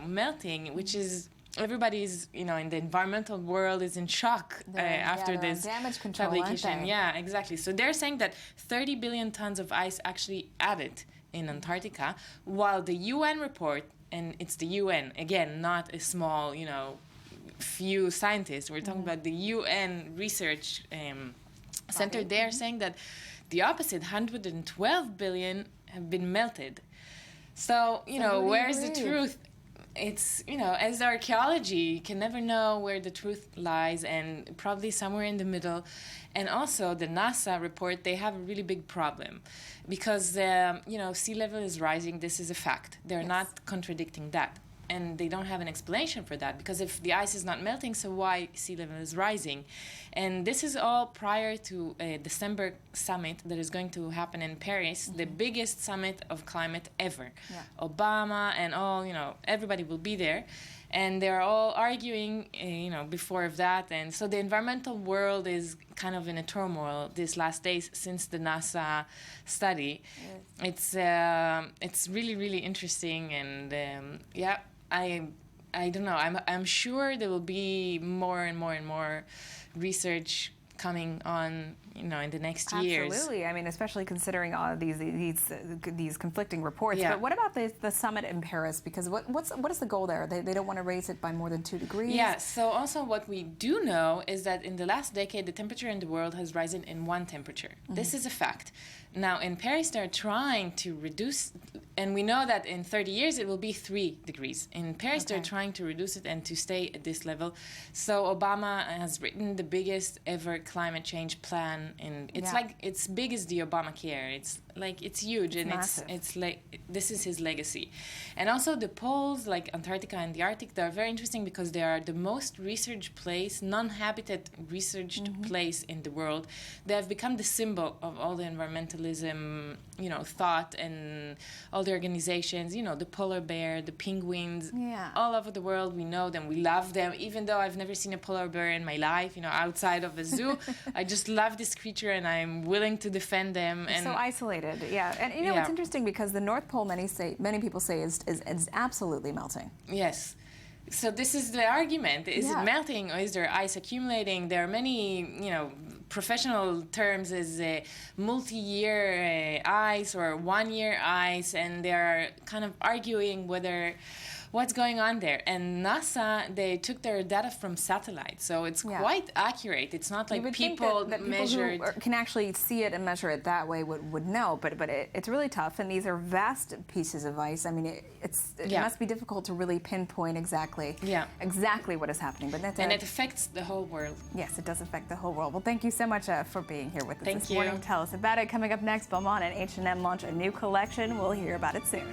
melting, which is everybody's, in the environmental world is in shock after this damage control, publication. Yeah, exactly. So they're saying that 30 billion tons of ice actually added in Antarctica, while the UN report, and it's the UN, again, not a small, few scientists. We're talking about the UN research center. They're saying that the opposite, 112 billion, have been melted. So, where's the truth? It's, as archaeology, you can never know where the truth lies, and probably somewhere in the middle. And also, the NASA report, they have a really big problem because, sea level is rising. This is a fact. They're not contradicting that. And they don't have an explanation for that, because if the ice is not melting, so why sea level is rising? And this is all prior to a December summit that is going to happen in Paris, the biggest summit of climate ever. Yeah. Obama and all, everybody will be there. And they're all arguing, before of that. And so the environmental world is kind of in a turmoil these last days since the NASA study. Yes. It's really, really interesting. And, I don't know. I'm sure there will be more and more and more research coming on, in the next years. Absolutely. I mean, especially considering all these conflicting reports. Yeah. But what about the summit in Paris? Because what is the goal there? They don't want to raise it by more than 2 degrees? Yeah. So also what we do know is that in the last decade, the temperature in the world has risen in 1 temperature. Mm-hmm. This is a fact. Now, in Paris, they're trying to reduce, and we know that in 30 years, it will be 3 degrees. In Paris, they're trying to reduce it and to stay at this level. So Obama has written the biggest ever climate change plan, and it's it's big as the Obamacare. It's huge, and it's like this is his legacy. And also the poles, like Antarctica and the Arctic, they're very interesting because they are the most researched place, non-habitat researched place in the world. They have become the symbol of all the environmentalism, thought, and all the organizations, the polar bear, the penguins, all over the world. We know them, we love them, even though I've never seen a polar bear in my life, outside of a zoo. I just love this creature, and I'm willing to defend them. And so isolated. Yeah, and it's interesting because the North Pole, many people say, is absolutely melting. Yes. So this is the argument. Is it melting, or is there ice accumulating? There are many, professional terms as multi-year ice or 1-year ice, and they're kind of arguing what's going on there. And NASA, they took their data from satellites, so it's quite accurate. It's not like people measured. People who can actually see it and measure it that way would know, but it's really tough, and these are vast pieces of ice. I mean, it must be difficult to really pinpoint exactly what is happening. But and it affects the whole world. Yes, it does affect the whole world. Well, thank you so much for being here with us this morning. Tell us about it. Coming up next, Balmain and H&M launch a new collection. We'll hear about it soon.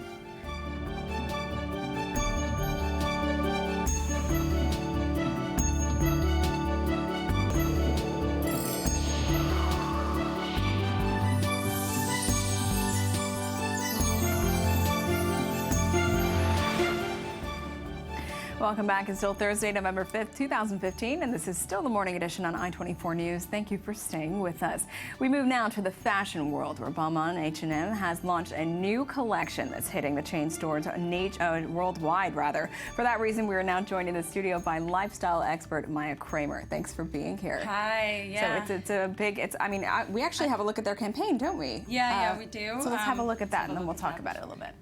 Welcome back. It's still Thursday, November 5th, 2015, and this is still the morning edition on I-24 News. Thank you for staying with us. We move now to the fashion world, where Balmain H&M has launched a new collection that's hitting the chain stores worldwide, rather. For that reason, we are now joined in the studio by lifestyle expert Maya Kramer. Thanks for being here. Hi. Yeah. So it's a big. We actually have a look at their campaign, don't we? Yeah, we do. So let's have a look at that, and then we'll talk about it a little bit.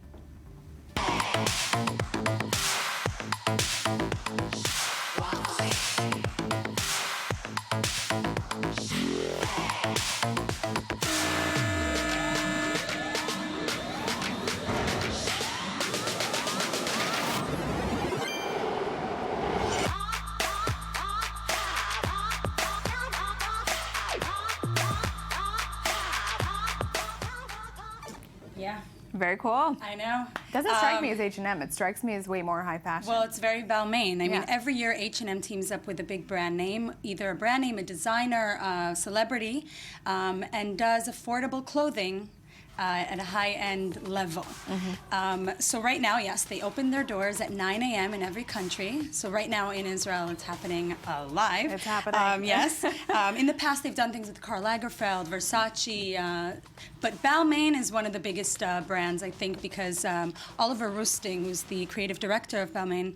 Yeah. Very cool. I know. Doesn't strike me as H&M. It strikes me as way more high fashion. Well, it's very Balmain. I mean, every year H&M teams up with a big brand name, either a brand name, a designer, a celebrity, and does affordable clothing at a high-end level. So right now, yes, they open their doors at 9 a.m. in every country. So right now in Israel, it's happening live. It's happening. Yes. In the past, they've done things with Karl Lagerfeld, Versace, but Balmain is one of the biggest brands, I think, because Oliver Rusting, who's the creative director of Balmain,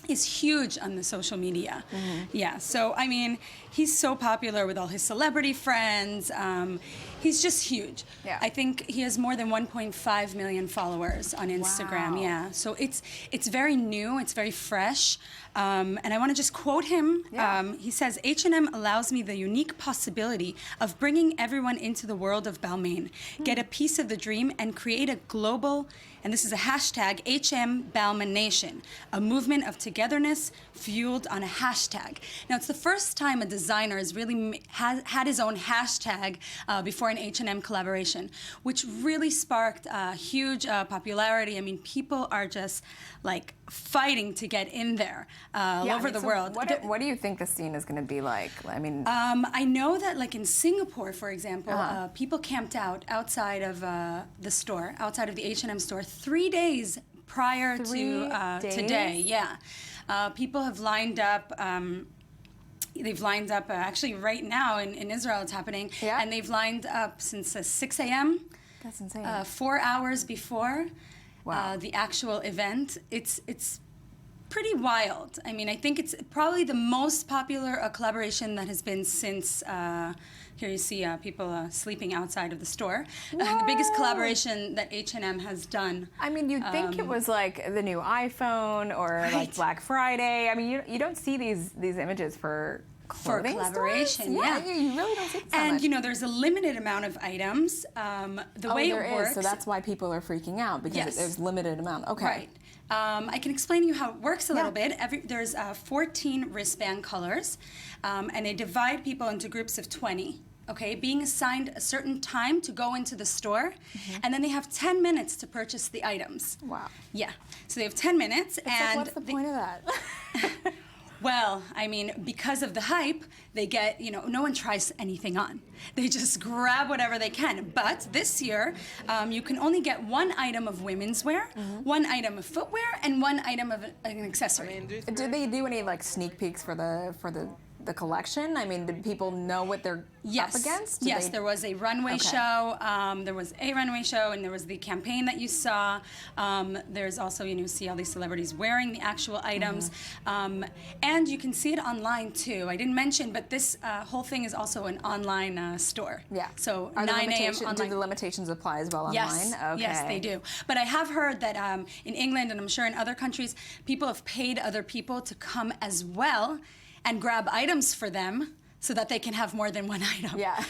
is huge on the social media. Yeah, so I mean, he's so popular with all his celebrity friends. He's just huge. Yeah. I think he has more than 1.5 million followers on Instagram. Wow. Yeah, so it's very new, it's very fresh. And I want to just quote him. Yeah. He says, H&M allows me the unique possibility of bringing everyone into the world of Balmain, get a piece of the dream, and create a global, and this is a hashtag, HM Balmain Nation, a movement of togetherness fueled on a hashtag. Now, it's the first time a designer has really had his own hashtag before an H&M collaboration, which really sparked huge popularity. I mean, people are just like fighting to get in there all over the world. What do you think the scene is going to be like? I mean, I know that, like in Singapore, for example, people camped out outside of the store, outside of the H&M store, 3 days prior to today. Yeah, people have lined up. They've lined up actually right now in Israel. It's happening, and they've lined up since 6 a.m. That's insane. 4 hours before. Wow. The actual event. It's pretty wild. I mean, I think it's probably the most popular collaboration that has been since, here you see people sleeping outside of the store. The biggest collaboration that H&M has done. I mean, you'd think it was like the new iPhone or like Black Friday. I mean, you don't see these images for clothing collaboration. Yeah, you really don't see it so and much. you know, there's a limited amount of items. The way it works. So that's why people are freaking out, because there's limited amount. Okay. Right. I can explain to you how it works a little bit. There's 14 wristband colors, and they divide people into groups of 20. Okay, being assigned a certain time to go into the store, and then they have 10 minutes to purchase the items. Wow. Yeah. So they have 10 minutes, and what's the point of that? Well, I mean, because of the hype, they get, you know, no one tries anything on. They just grab whatever they can. But this year, you can only get one item of women's wear, one item of footwear, and one item of an accessory. Did they do any like sneak peeks for the collection? I mean, did people know what they're up against? Yes, there was a runway show. There was a runway show, and there was the campaign that you saw. There's also, you know, see all these celebrities wearing the actual items. And you can see it online, too. I didn't mention, but this whole thing is also an online store. Yeah. So Are 9 a.m. online. Do the limitations apply as well Yes. online? Okay. Yes, they do. But I have heard that in England, and I'm sure in other countries, people have paid other people to come as well and grab items for them so that they can have more than one item. Yeah.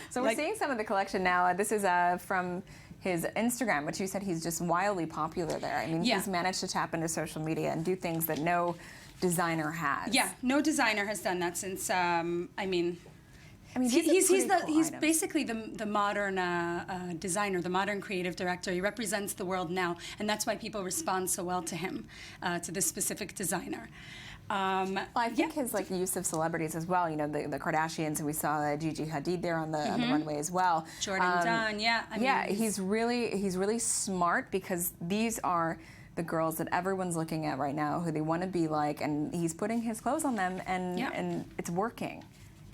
So we're seeing some of the collection now. This is from his Instagram, which you said he's just wildly popular there. I mean, he's managed to tap into social media and do things that no designer has. Yeah, no designer has done that since, he's basically the modern designer, the modern creative director. He represents the world now, and that's why people respond so well to him, to this specific designer. I think his use of celebrities as well. You know, the Kardashians, and we saw Gigi Hadid there on the runway as well. Jordan Dunn, he's really smart, because these are the girls that everyone's looking at right now, who they want to be like, and he's putting his clothes on them, and it's working.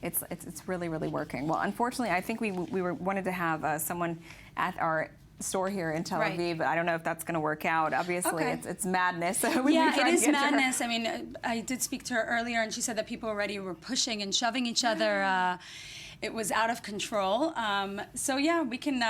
It's really, really working. Well, unfortunately, I think we wanted to have someone at our store here in Tel Aviv, but I don't know if that's going to work out. Obviously, it's madness. Yeah, it is madness. I mean, I did speak to her earlier, and she said that people already were pushing and shoving each other. It was out of control. So yeah, we can.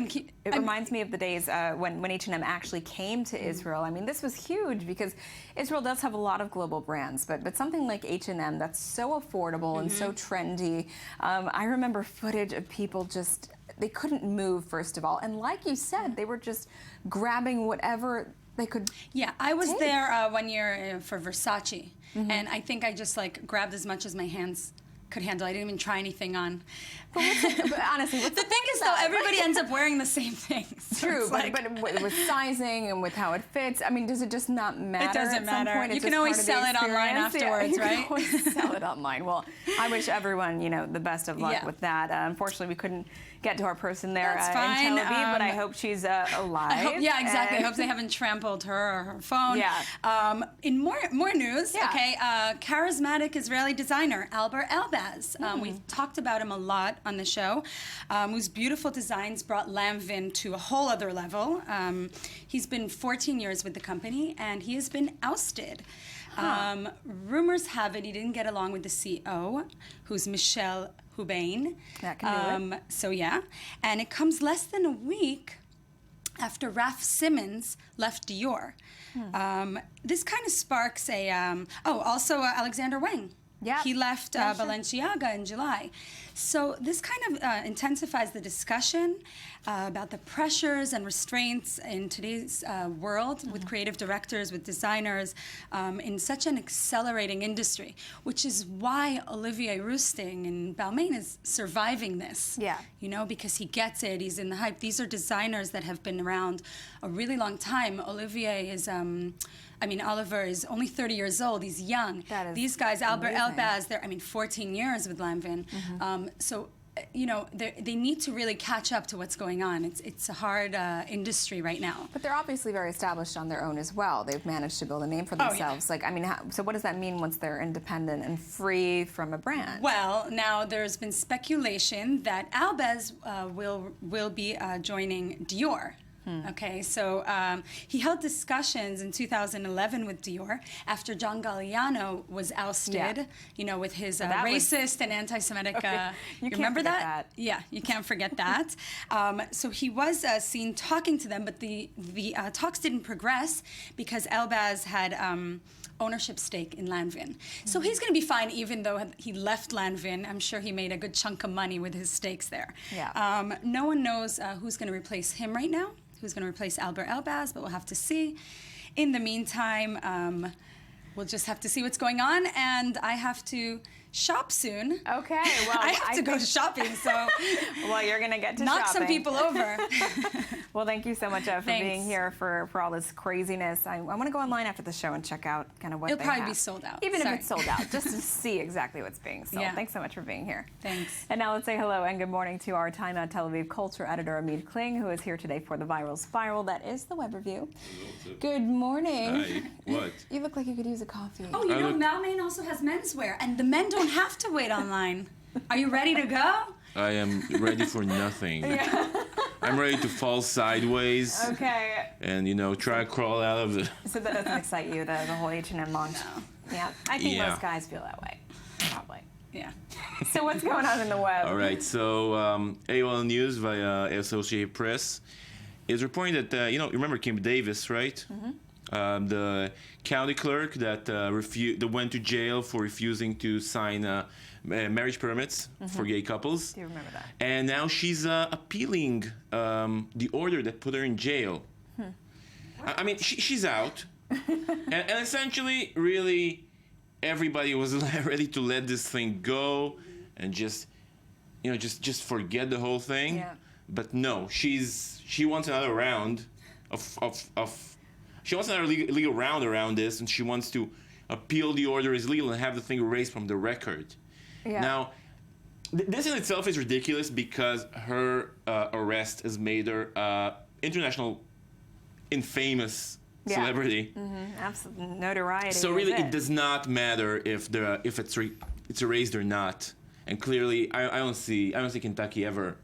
Keep. It reminds me of the days when H&M actually came to Israel. I mean, this was huge because Israel does have a lot of global brands, but something like H&M that's so affordable and so trendy. I remember footage of people just, they couldn't move, first of all. And like you said, they were just grabbing whatever they could. Yeah, I was there 1 year for Versace. And I think I just like grabbed as much as my hands could handle. I didn't even try anything on. But honestly, the thing is, though, everybody ends up wearing the same things. So true, but with sizing and with how it fits, I mean, does it just not matter? It doesn't matter. Some point? You can always sell it online afterwards, right? You can always sell it online. Well, I wish everyone, the best of luck with that. Unfortunately, we couldn't get to our person there in Tel Aviv, but I hope she's alive. Yeah, exactly. I hope they haven't trampled her or her phone. Yeah. In more news, charismatic Israeli designer Albert Elbaz. We've talked about him a lot on the show, whose beautiful designs brought Lanvin to a whole other level. He's been 14 years with the company, and he has been ousted. Rumors have it he didn't get along with the CEO, who's Michelle Hubain. That can do it. So yeah, and it comes less than a week after Raf Simons left Dior. This kind of sparks a, also Alexander Wang. Yeah. He left Balenciaga in July. So this kind of intensifies the discussion about the pressures and restraints in today's world with creative directors, with designers, in such an accelerating industry, which is why Olivier Rousteing in Balmain is surviving this. Yeah. Because he gets it, he's in the hype. These are designers that have been around a really long time. Olivier is... Oliver is only 30 years old. He's young. These guys, Albert Elbaz, they're 14 years with Lanvin. So, they need to really catch up to what's going on. It's a hard industry right now. But they're obviously very established on their own as well. They've managed to build a name for themselves. So what does that mean once they're independent and free from a brand? Well, now there's been speculation that Elbaz will be joining Dior. Okay, so he held discussions in 2011 with Dior after John Galliano was ousted, with his racist and anti-Semitic. You remember that? Yeah, you can't forget that. So he was seen talking to them, but the talks didn't progress because Elbaz had ownership stake in Lanvin. So he's going to be fine even though he left Lanvin. I'm sure he made a good chunk of money with his stakes there. Yeah. No one knows who's going to replace him right now. Who's going to replace Albert Elbaz, but we'll have to see. In the meantime, we'll just have to see what's going on, and I have to shop soon. Okay, well, I have to go shopping, so well, you're gonna get to knock shopping. some people over. Well, thank you so much for being here for all this craziness. I want to go online after the show and check out kind of what It'll they probably have. be sold out. Even if it's sold out, just to see exactly what's being sold. Yeah. Thanks so much for being here. Thanks. And now let's say hello and good morning to our Time Out Tel Aviv culture editor, Amit Kling, who is here today for the Viral Spiral. That is the web review. Good morning. Hi. What? You look like you could use a coffee. Oh, Balmain also has menswear, and the men don't have to wait online. Are you ready to go? I am ready for nothing. I'm ready to fall sideways. Okay. And try to crawl out of the. So that doesn't excite you, the whole H&M launch? No. Yeah, I think most guys feel that way. Probably. Yeah. So what's going on in the web? All right. So AOL News via Associated Press is reporting that you remember Kim Davis, right? Mm-hmm. The county clerk that went to jail for refusing to sign marriage permits for gay couples. Do you remember that? And now she's appealing the order that put her in jail. I mean, she's out. and essentially, really, everybody was ready to let this thing go and just forget the whole thing. Yeah. But no, she wants another round she wants another legal round around this, and she wants to appeal the order as legal and have the thing erased from the record. Yeah. Now, this in itself is ridiculous because her arrest has made her international infamous celebrity. Absolutely, notoriety. So really, it does not matter if it's erased or not. And clearly, I don't see Kentucky ever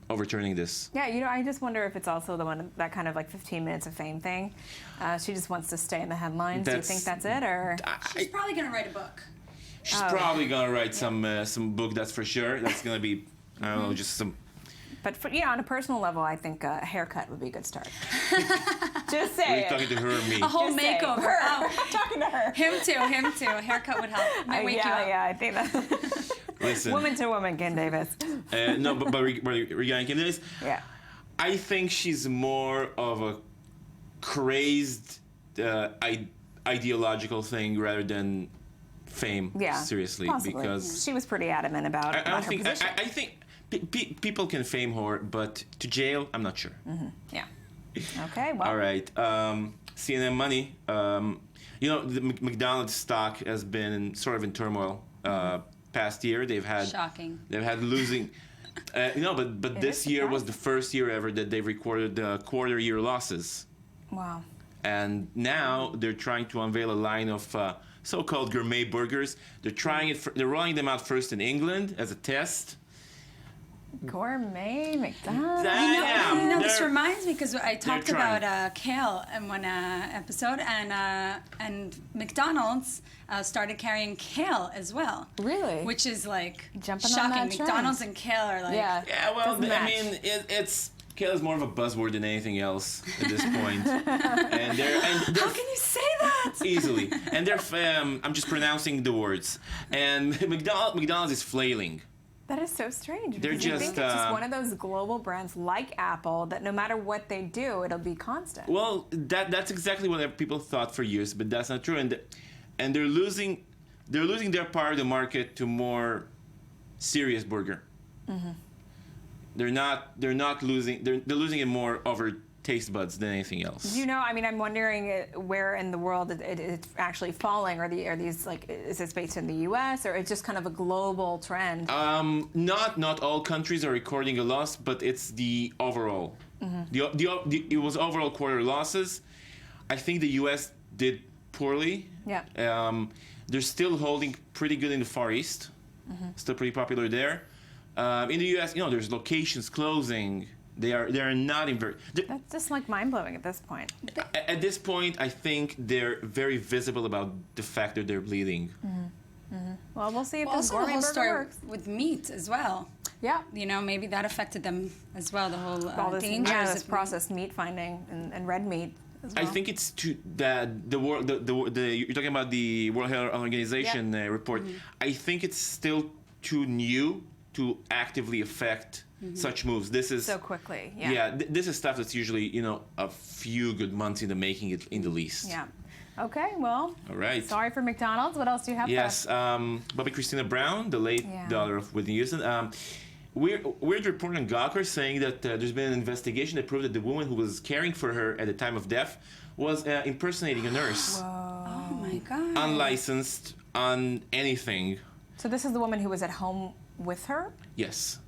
overturning this. Yeah, I just wonder if it's also the one that kind of like 15 minutes of fame thing. She just wants to stay in the headlines. Do you think that's it, or she's probably going to write a book? She's probably gonna write some book, that's for sure. That's gonna be, I don't know, just some. But on a personal level, I think a haircut would be a good start. Just say Are you talking to her or me? A whole Just makeover. Her. Oh, I'm talking to her. Him too. A haircut would help. Might wake you up. Yeah, I think that. Listen. Woman to woman, Ken Davis. No, but regarding Ken Davis, yeah, I think she's more of a crazed ideological thing rather than fame. Yeah, seriously, possibly. because she was pretty adamant about I her position. I think people can fame her, but to jail, I'm not sure. Yeah. Okay. Well. All right. CNN Money. The McDonald's stock has been sort of in turmoil past year. They've had shocking. They've had losing. But this year was the first year ever that they've recorded quarter-year losses. Wow. And now they're trying to unveil a line of so-called gourmet burgers. They're rolling them out first in England as a test. Gourmet McDonald's. This reminds me because I talked about kale in one episode, and McDonald's started carrying kale as well. Really? Which is like jumping shocking. on that McDonald's and kale are like Well, I mean, kale is more of a buzzword than anything else at this point. and they're how can you say that? Easily. And they're I'm just pronouncing the words. And McDonald's is flailing. That is so strange. They're just, I think it's just one of those global brands like Apple that no matter what they do, it'll be constant. Well, that's exactly what people thought for years, but that's not true. And they're losing their part of the market to more serious burger. They're losing it more over taste buds than anything else. I'm wondering where in the world it's actually falling. Are these is it based in the U.S. or it's just kind of a global trend? Not all countries are recording a loss, but it's the overall. It was overall quarter losses. I think the U.S. did poorly. Yeah. They're still holding pretty good in the Far East. Still pretty popular there. In the U.S., there's locations closing. They are not in very. That's just like mind-blowing at this point. At this point, I think they're very visible about the fact that they're bleeding. Well, we'll see if this gourmet whole burger story works. with meat as well. Yeah. Maybe that affected them as well. The whole all this, dangers this processed meat finding and red meat. As well. I think it's that you're talking about the World Health Organization report. I think it's still too new to actively affect such moves. This is so quickly. This is stuff that's usually a few good months in the making, in the least. Yeah. Okay. Well. All right. Sorry for McDonald's. What else do you have? Yes. Bobby Christina Brown, the late daughter of Whitney Houston. Weird report on Gawker saying that there's been an investigation that proved that the woman who was caring for her at the time of death was impersonating a nurse. Whoa. Oh my God. Unlicensed, on anything. So this is the woman who was at home with her? Yes.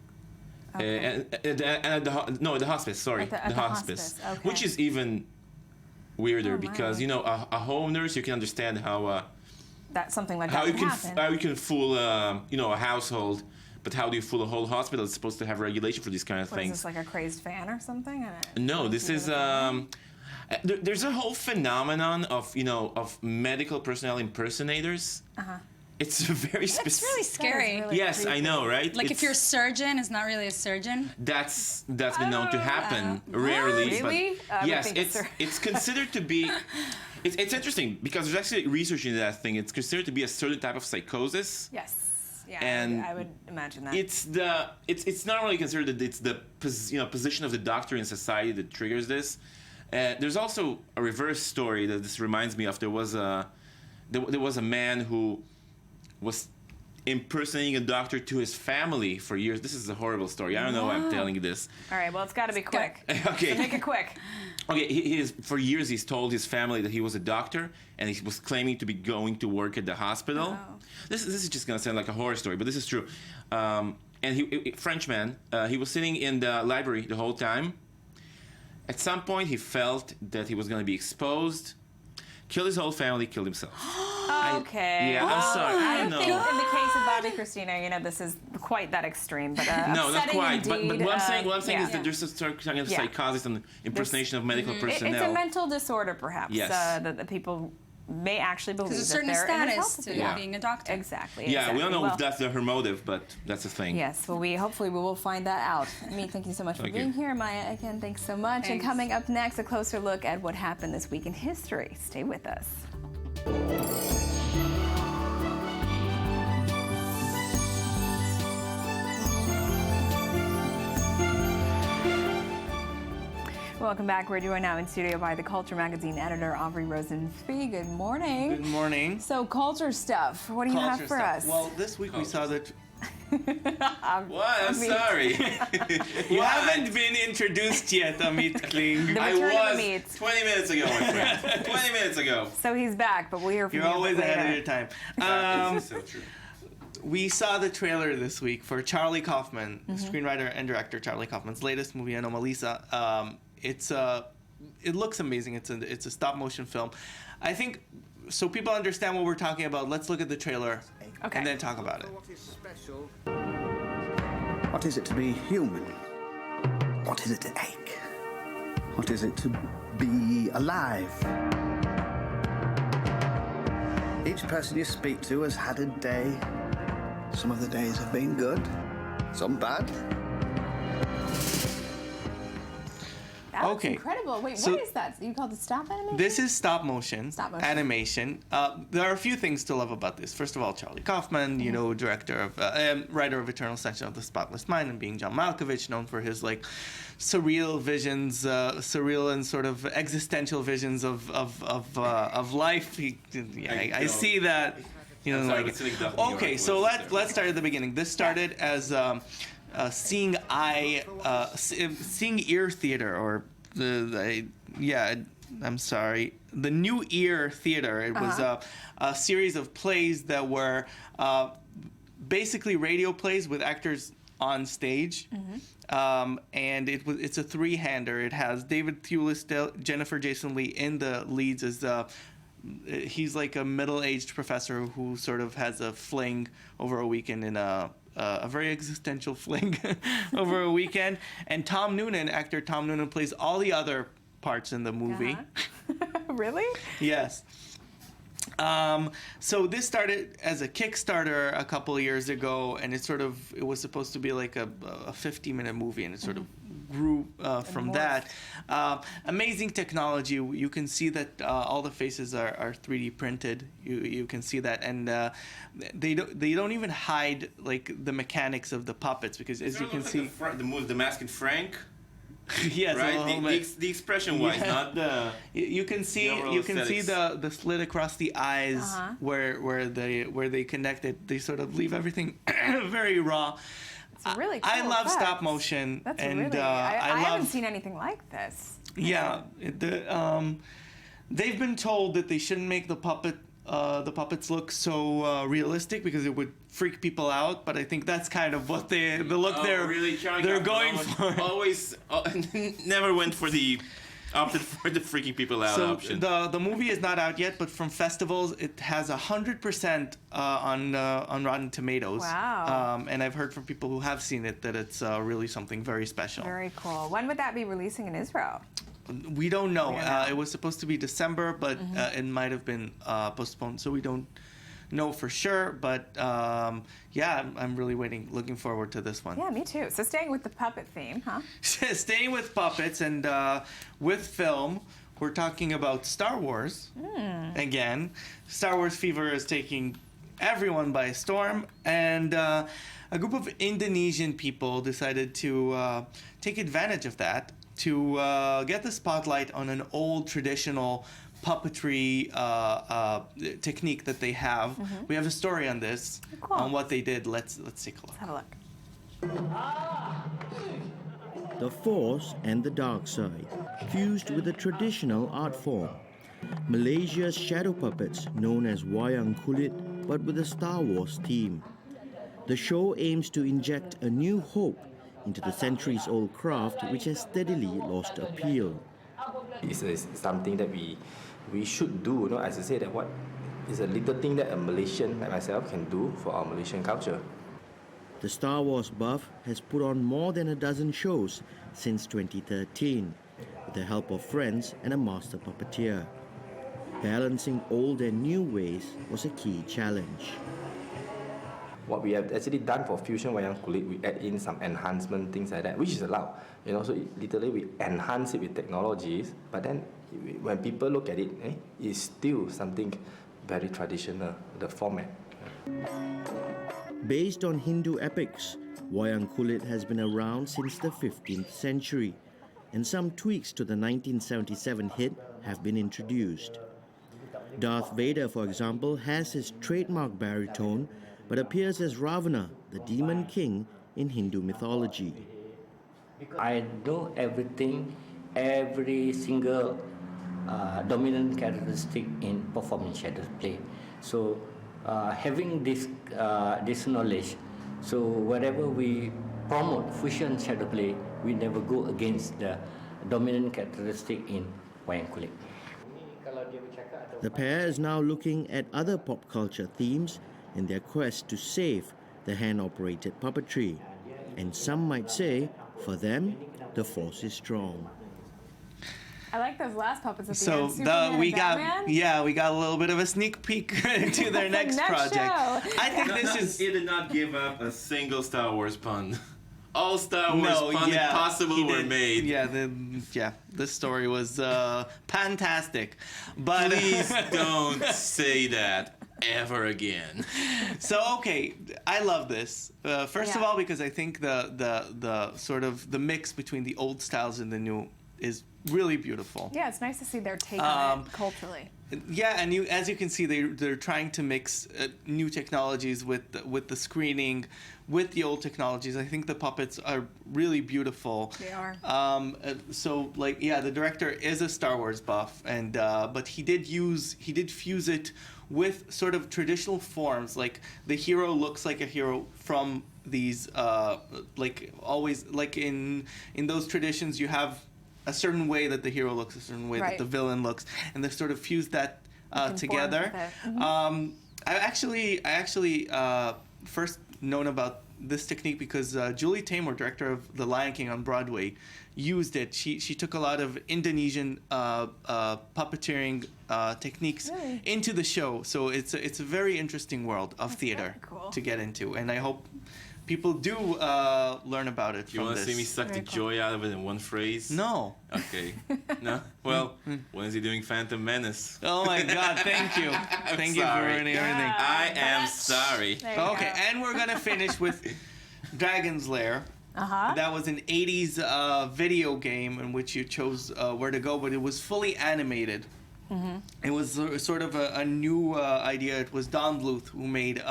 Okay. At the hospice. Sorry, the hospice. Okay. Which is even weirder because a home nurse, you can understand how that something like that would happen. How you can fool a household, but how do you fool a whole hospital? It's supposed to have regulation for these kind of things. Is this like a crazed fan or something? No, this is. There's a whole phenomenon of medical personnel impersonators. It's very specific. That's really scary. Really yes, creepy. I know, right? Like if your surgeon is not really a surgeon. That's been known to happen rarely. Really? But yes, it's considered to be. It's interesting because there's actually research into that thing. It's considered to be a certain type of psychosis. Yes. Yeah. And I would imagine that. It's not really considered that it's the position of the doctor in society that triggers this. There's also a reverse story that this reminds me of. There was a man who was impersonating a doctor to his family for years. This is a horrible story. I don't know why I'm telling you this. All right, well, it's got to be quick. Okay. So make it quick. Okay, for years he's told his family that he was a doctor and he was claiming to be going to work at the hospital. Oh. This is just going to sound like a horror story, but this is true. And Frenchman, he was sitting in the library the whole time. At some point, he felt that he was going to be exposed, killed his whole family, killed himself. Okay. I'm sorry. I know. think in the case of Bobby Christina, this is quite that extreme, but no, not quite. Indeed, but what I'm saying is that there's a sort of Yeah. psychosis and impersonation of medical personnel. It's a mental disorder, perhaps. Yes. That people may actually believe There's a that certain they're in a status health to being a doctor. Exactly. Yeah, we don't know Well, if that's her motive, but that's a thing. Yes, well, hopefully we will find that out. Thank you so much for Thank being you. here. Maya, again, thanks so much. Thanks. And coming up next, a closer look at what happened this week in history. Stay with us. Welcome back. We're joined now in studio by the Culture Magazine editor, Aubrey Rosenzweig. Good morning. Good morning. So, culture stuff. What do you have for us? Well, this week we saw that. What? I'm sorry. You haven't been introduced yet, Amit Kling. The I return of was Amit. 20 minutes ago, my friend. 20 minutes ago. So he's back, but we'll hear from You're you always later. ahead of your time. This is so true. We saw the trailer this week for Charlie Kaufman, Mm-hmm. screenwriter and director Charlie Kaufman's latest movie, Anomalisa. It looks amazing. It's a stop motion film. I think so people understand what we're talking about. Let's look at the trailer and then talk about it. What is special? What is it to be human? What is it to ache? What is it to be alive? Each person you speak to has had a day. Some of the days have been good, some bad. That looks Okay. incredible. Wait, So- what is that? You called it stop animation? This is stop motion, Stop motion. animation. There are a few things to love about this. First of all, Charlie Kaufman, director of, writer of Eternal Sunshine of the Spotless Mind, and being John Malkovich, known for his surreal visions, surreal and sort of existential visions of life. I see that. I'm sorry, but Cynic definitely Okay, was so there. let's start at the beginning. This started as seeing ear theater, or I'm sorry, the New Ear Theater. It was a series of plays that were basically radio plays with actors on stage. And it's a three-hander. It has David Thewlis, Jennifer Jason Leigh in the leads as he's like a middle-aged professor who sort of has a fling over a weekend in a very existential fling over a weekend. And actor Tom Noonan plays all the other parts in the movie. Really? Yes. So this started as a Kickstarter a couple of years ago, and it was supposed to be like a 50-minute movie, and it sort of grew from that. Amazing technology. You can see that all the faces are 3D printed. You can see that, and they don't even hide like the mechanics of the puppets, because as you can see, the mask in Frank. yes, Right, the expression-wise, not the. You can see the slit across the eyes where they connect it. They sort of leave everything very raw. It's really cool I love effects. stop motion, That's and really. I haven't love. seen anything like this. Yeah, they've been told that they shouldn't make the puppets look so realistic because it would freak people out. But I think that's kind of what the look they're going for. Always, never went for opted for the freaking people out option. The movie is not out yet, but from festivals it has 100% on Rotten Tomatoes. Wow. And I've heard from people who have seen it that it's really something very special. Very cool. When would that be releasing in Israel? We don't know. It was supposed to be December, but it might have been postponed, so we don't know for sure. But I'm really looking forward to this one. Yeah, me too. So staying with the puppet theme, huh? Staying with puppets and with film, we're talking about Star Wars again. Star Wars fever is taking everyone by storm, and a group of Indonesian people decided to take advantage of that to get the spotlight on an old traditional puppetry technique that they have. We have a story on this, on what they did. Let's take a look. Let's have a look. The Force and the Dark Side, fused with a traditional art form. Malaysia's shadow puppets, known as Wayang Kulit, but with a Star Wars theme. The show aims to inject a new hope into the centuries-old craft which has steadily lost appeal. It's something that we should do, you know, as I say, that what is a little thing that a Malaysian like myself can do for our Malaysian culture. The Star Wars buff has put on more than a dozen shows since 2013, with the help of friends and a master puppeteer. Balancing old and new ways was a key challenge. What we have actually done for fusion wayang kulit, we add in some enhancement things like that, which is allowed. You know, so literally we enhance it with technologies, but then when people look at it, it's still something very traditional, the format. Based on Hindu epics, wayang kulit has been around since the 15th century, and some tweaks to the 1977 hit have been introduced. Darth Vader, for example, has his trademark baritone, but appears as Ravana, the demon king in Hindu mythology. I know everything, every single dominant characteristic in performing shadow play. So having this knowledge, so wherever we promote fusion shadow play, we never go against the dominant characteristic in wayang kulit. The pair is now looking at other pop culture themes in their quest to save the hand-operated puppetry. And some might say, for them, the force is strong. I like those last puppets at the so end. Superman we and Batman? got we got a little bit of a sneak peek to their next project. Show. I think this is. He did not give up a single Star Wars pun. All Star Wars puns possible were made. Yeah, this story was fantastic. But please don't say that ever again. So okay, I love this. First of all, because I think the sort of the mix between the old styles and the new is really beautiful. Yeah, it's nice to see their take on it culturally. Yeah, and as you can see, they're trying to mix new technologies with the screening, with the old technologies. I think the puppets are really beautiful. They are. So like, yeah, the director is a Star Wars buff, and but he did fuse it with sort of traditional forms. Like the hero looks like a hero from these like always like in those traditions you have a certain way that the hero looks, a certain way that the villain looks, and they've sort of fused that together. I actually first known about this technique because Julie Taymor, director of The Lion King on Broadway, used it. She took a lot of Indonesian puppeteering techniques into the show. So it's a very interesting world of theater to get into, and I hope people do learn about it. You want to see me suck the joy out of it in one phrase? No. Okay. No? Well, when is he doing Phantom Menace? Oh my God, thank you. Thank you for ruining everything. I am sorry. Okay, and we're going to finish with Dragon's Lair. That was an 80s video game in which you chose where to go, but it was fully animated. It was sort of a new idea. It was Don Bluth who made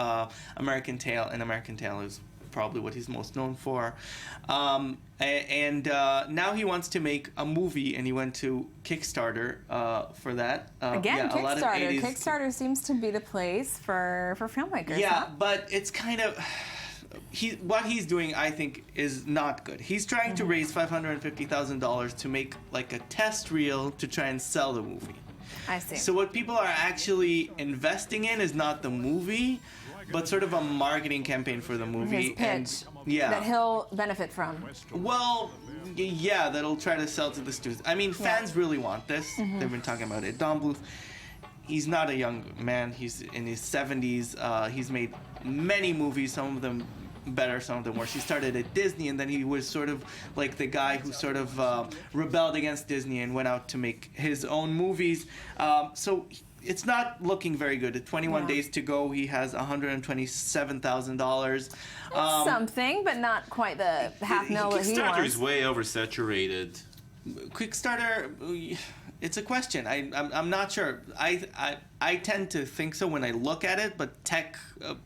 American Tail, and American Tail is probably what he's most known for. And now he wants to make a movie, and he went to Kickstarter for that. Again, Kickstarter. Kickstarter seems to be the place for filmmakers. Yeah, but it's kind of... what he's doing, I think, is not good. He's trying to raise $550,000 to make like a test reel to try and sell the movie. I see. So what people are actually investing in is not the movie, but sort of a marketing campaign for the movie. His pitch that he'll benefit from. Well, yeah, that'll try to sell to the students. I mean, fans really want this. They've been talking about it. Don Bluth, he's not a young man. He's in his 70s. He's made many movies, some of them better, some of them worse. He started at Disney, and then he was sort of like the guy who sort of rebelled against Disney and went out to make his own movies. So it's not looking very good. At 21 days to go, he has $127,000. Something, but not quite the $500,000 he wants. Kickstarter is way oversaturated. Kickstarter, it's a question. I'm not sure. I tend to think so when I look at it, but tech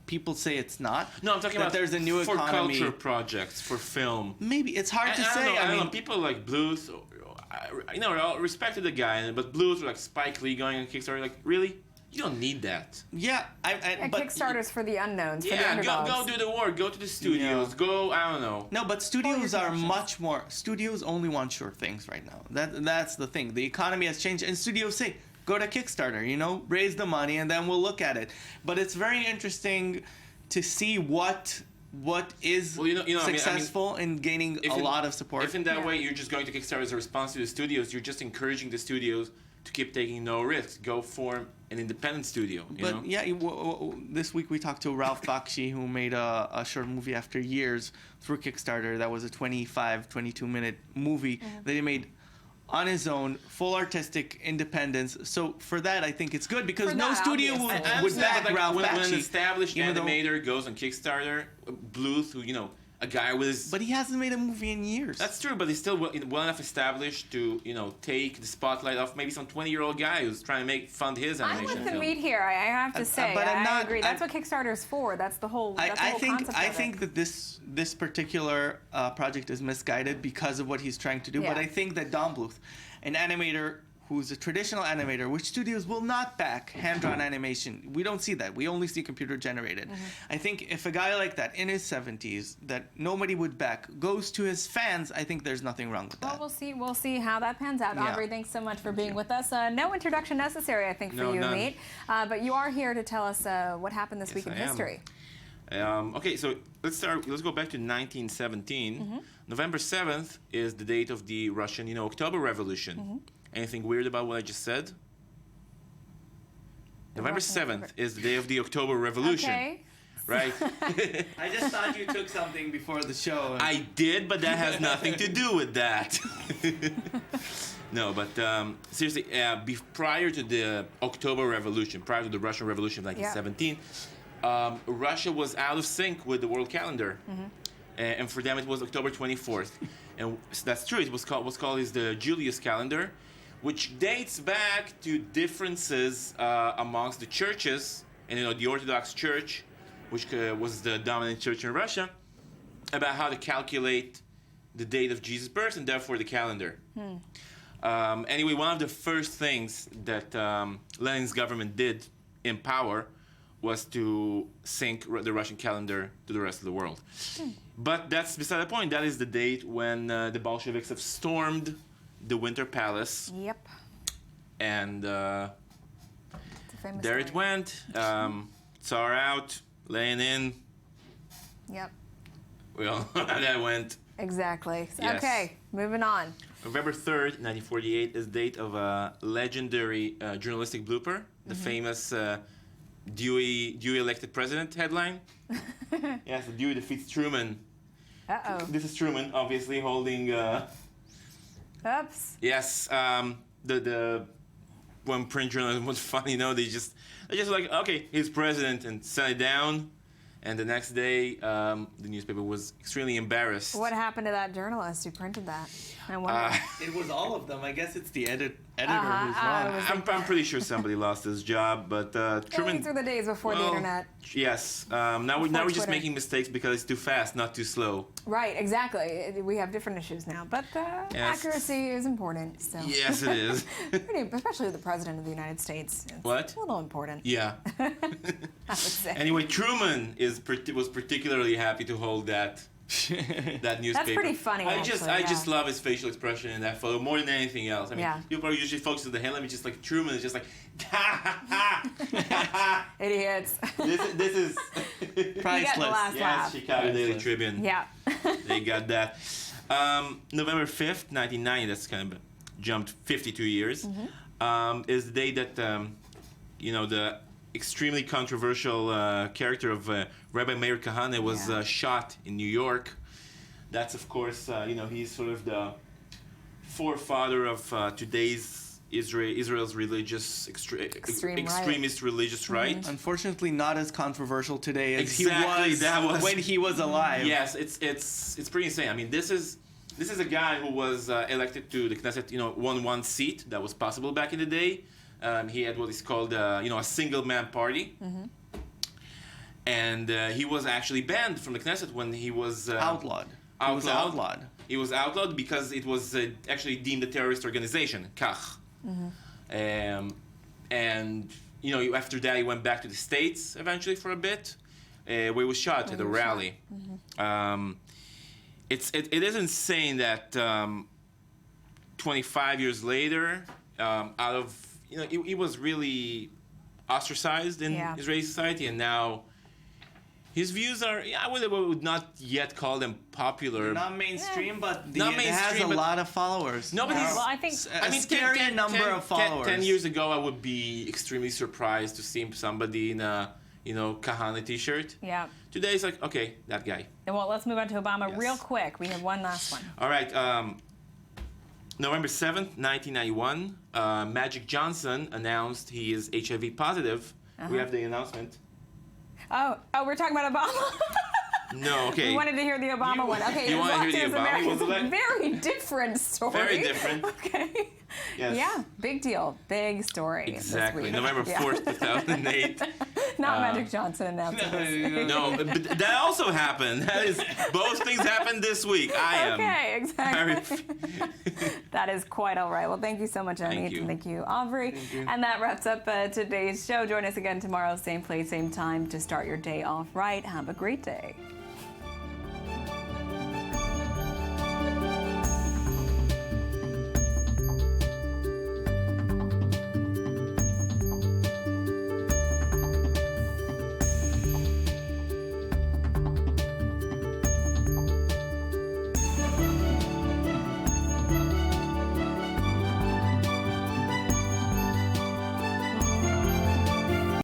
people say it's not. No, I'm talking about there's a new economy for culture projects, for film. Maybe it's hard to say. I mean, people like Bluth, I respected the guy, but Bluth, like Spike Lee going on Kickstarter, like really? You don't need that. Yeah, but Kickstarter's for the unknowns, for the Yeah, underdogs. go do the work. Go to the studios. Go, I don't know. No, but studios are much more. Studios only want sure things right now. That's the thing. The economy has changed, and studios say, go to Kickstarter. Raise the money, and then we'll look at it. But it's very interesting to see what is successful in gaining a lot of support. If in that way you're just going to Kickstarter as a response to the studios, you're just encouraging the studios to keep taking no risks. Go form an independent studio. This week we talked to Ralph Bakshi, who made a short movie after years through Kickstarter. That was a 22-minute movie that he made on his own, full artistic independence. So for that, I think it's good because no studio would back Ralph Bakshi. When an established animator goes on Kickstarter, Bluth, who a guy with his... But he hasn't made a movie in years. That's true, but he's still well enough established to, take the spotlight off maybe some 20-year-old guy who's trying to fund his animation I'm with the film. meat here, I have to say. But I agree. That's what Kickstarter's for. That's the whole concept I of think it. that this particular project is misguided because of what he's trying to do. Yeah. But I think that Don Bluth, an animator who's a traditional animator, which studios will not back hand-drawn animation. We don't see that. We only see computer-generated. I think if a guy like that in his 70s that nobody would back goes to his fans, I think there's nothing wrong with that. Well, we'll see how that pans out. Yeah. Andre, thanks so much for being with us. No introduction necessary, I think, for you, none. Meet. But you are here to tell us what happened this week in history. Okay, so let's go back to 1917. November 7th is the date of the Russian, October Revolution. Anything weird about what I just said? November 7th is the day of the October Revolution. Okay. Right? I just thought you took something before the show. I did, but that has nothing to do with that. No, but seriously, prior to the October Revolution, prior to the Russian Revolution of 1917, Russia was out of sync with the world calendar. And for them it was October 24th. And that's true, it was called the Julius calendar, which dates back to differences amongst the churches, and the Orthodox Church, which was the dominant church in Russia, about how to calculate the date of Jesus' birth and therefore the calendar. Anyway, one of the first things that Lenin's government did in power was to sync the Russian calendar to the rest of the world. But that's beside the point. That is the date when the Bolsheviks have stormed the Winter Palace. Yep. And there story. It went. Tsar out, Lenin. Yep. We all know how that went. Exactly. Yes. Okay, moving on. November 3rd, 1948 is the date of a legendary journalistic blooper, the famous Dewey elected president headline. Yes, Dewey defeats Truman. Uh-oh. This is Truman, obviously, holding... Oops. Yes, the when print journalism was funny, they just like, okay, he's president, and sent it down. And the next day, the newspaper was extremely embarrassed. What happened to that journalist who printed that? It was all of them. I guess it's the editor who's wrong. I'm pretty sure somebody lost his job, but Truman... These were the days before the internet. Yes. Now we're just making mistakes because it's too fast, not too slow. Right, exactly. We have different issues now, but accuracy is important. So. Yes, it is. Especially the President of the United States. It's What? a little important. Yeah. I would say. Anyway, Truman was particularly happy to hold that newspaper. That's pretty funny. I just love his facial expression in that photo more than anything else. I mean, people are usually focused on the headline, but just like Truman is just like, idiots. This is priceless. Yes, Chicago Daily Tribune. Yeah. They got that. November 5th, 1990. That's kind of jumped 52 years. Is the day that the extremely controversial character of Rabbi Meir Kahane was shot in New York. That's, of course, he's sort of the forefather of today's Israel's religious extremist religious right. Unfortunately, not as controversial today as he was when he was alive. Yes, it's pretty insane. I mean, this is a guy who was elected to the Knesset, won one seat. That was possible back in the day. He had what is called, a single-man party. And he was actually banned from the Knesset when he was... outlawed. He was outlawed. He was outlawed because it was actually deemed a terrorist organization, Kach. And you know, after that, he went back to the States eventually for a bit, where he was shot at a rally. It is insane that 25 years later, out of, you know, he was really ostracized in Israeli society, and now his views are, I would not yet call them popular. Not mainstream, but Not it has mainstream, a but lot of followers. No, but he's, Well, I think a scary number of followers. 10 years ago, I would be extremely surprised to see somebody in a, you know, Kahane t-shirt. Yeah. Today, it's like, okay, that guy. And well, let's move on to Obama real quick. We have one last one. All right. November 7th, 1991, Magic Johnson announced he is HIV positive. We have the announcement. Oh, we're talking about Obama. No, okay. We wanted to hear the Obama one. Okay, you want to hear the Obama one? It's a very different story. Very different. Okay. Yes. Yeah, big deal. Big story. Exactly. This week. November 4th, 2008. Not Magic Johnson announcing this. No, but that also happened. That is, both things happened this week. Okay, exactly. That is quite all right. Well, thank you so much, Amit. Thank you. And thank you, Aubrey. Thank you. And that wraps up today's show. Join us again tomorrow, same place, same time, to start your day off right. Have a great day.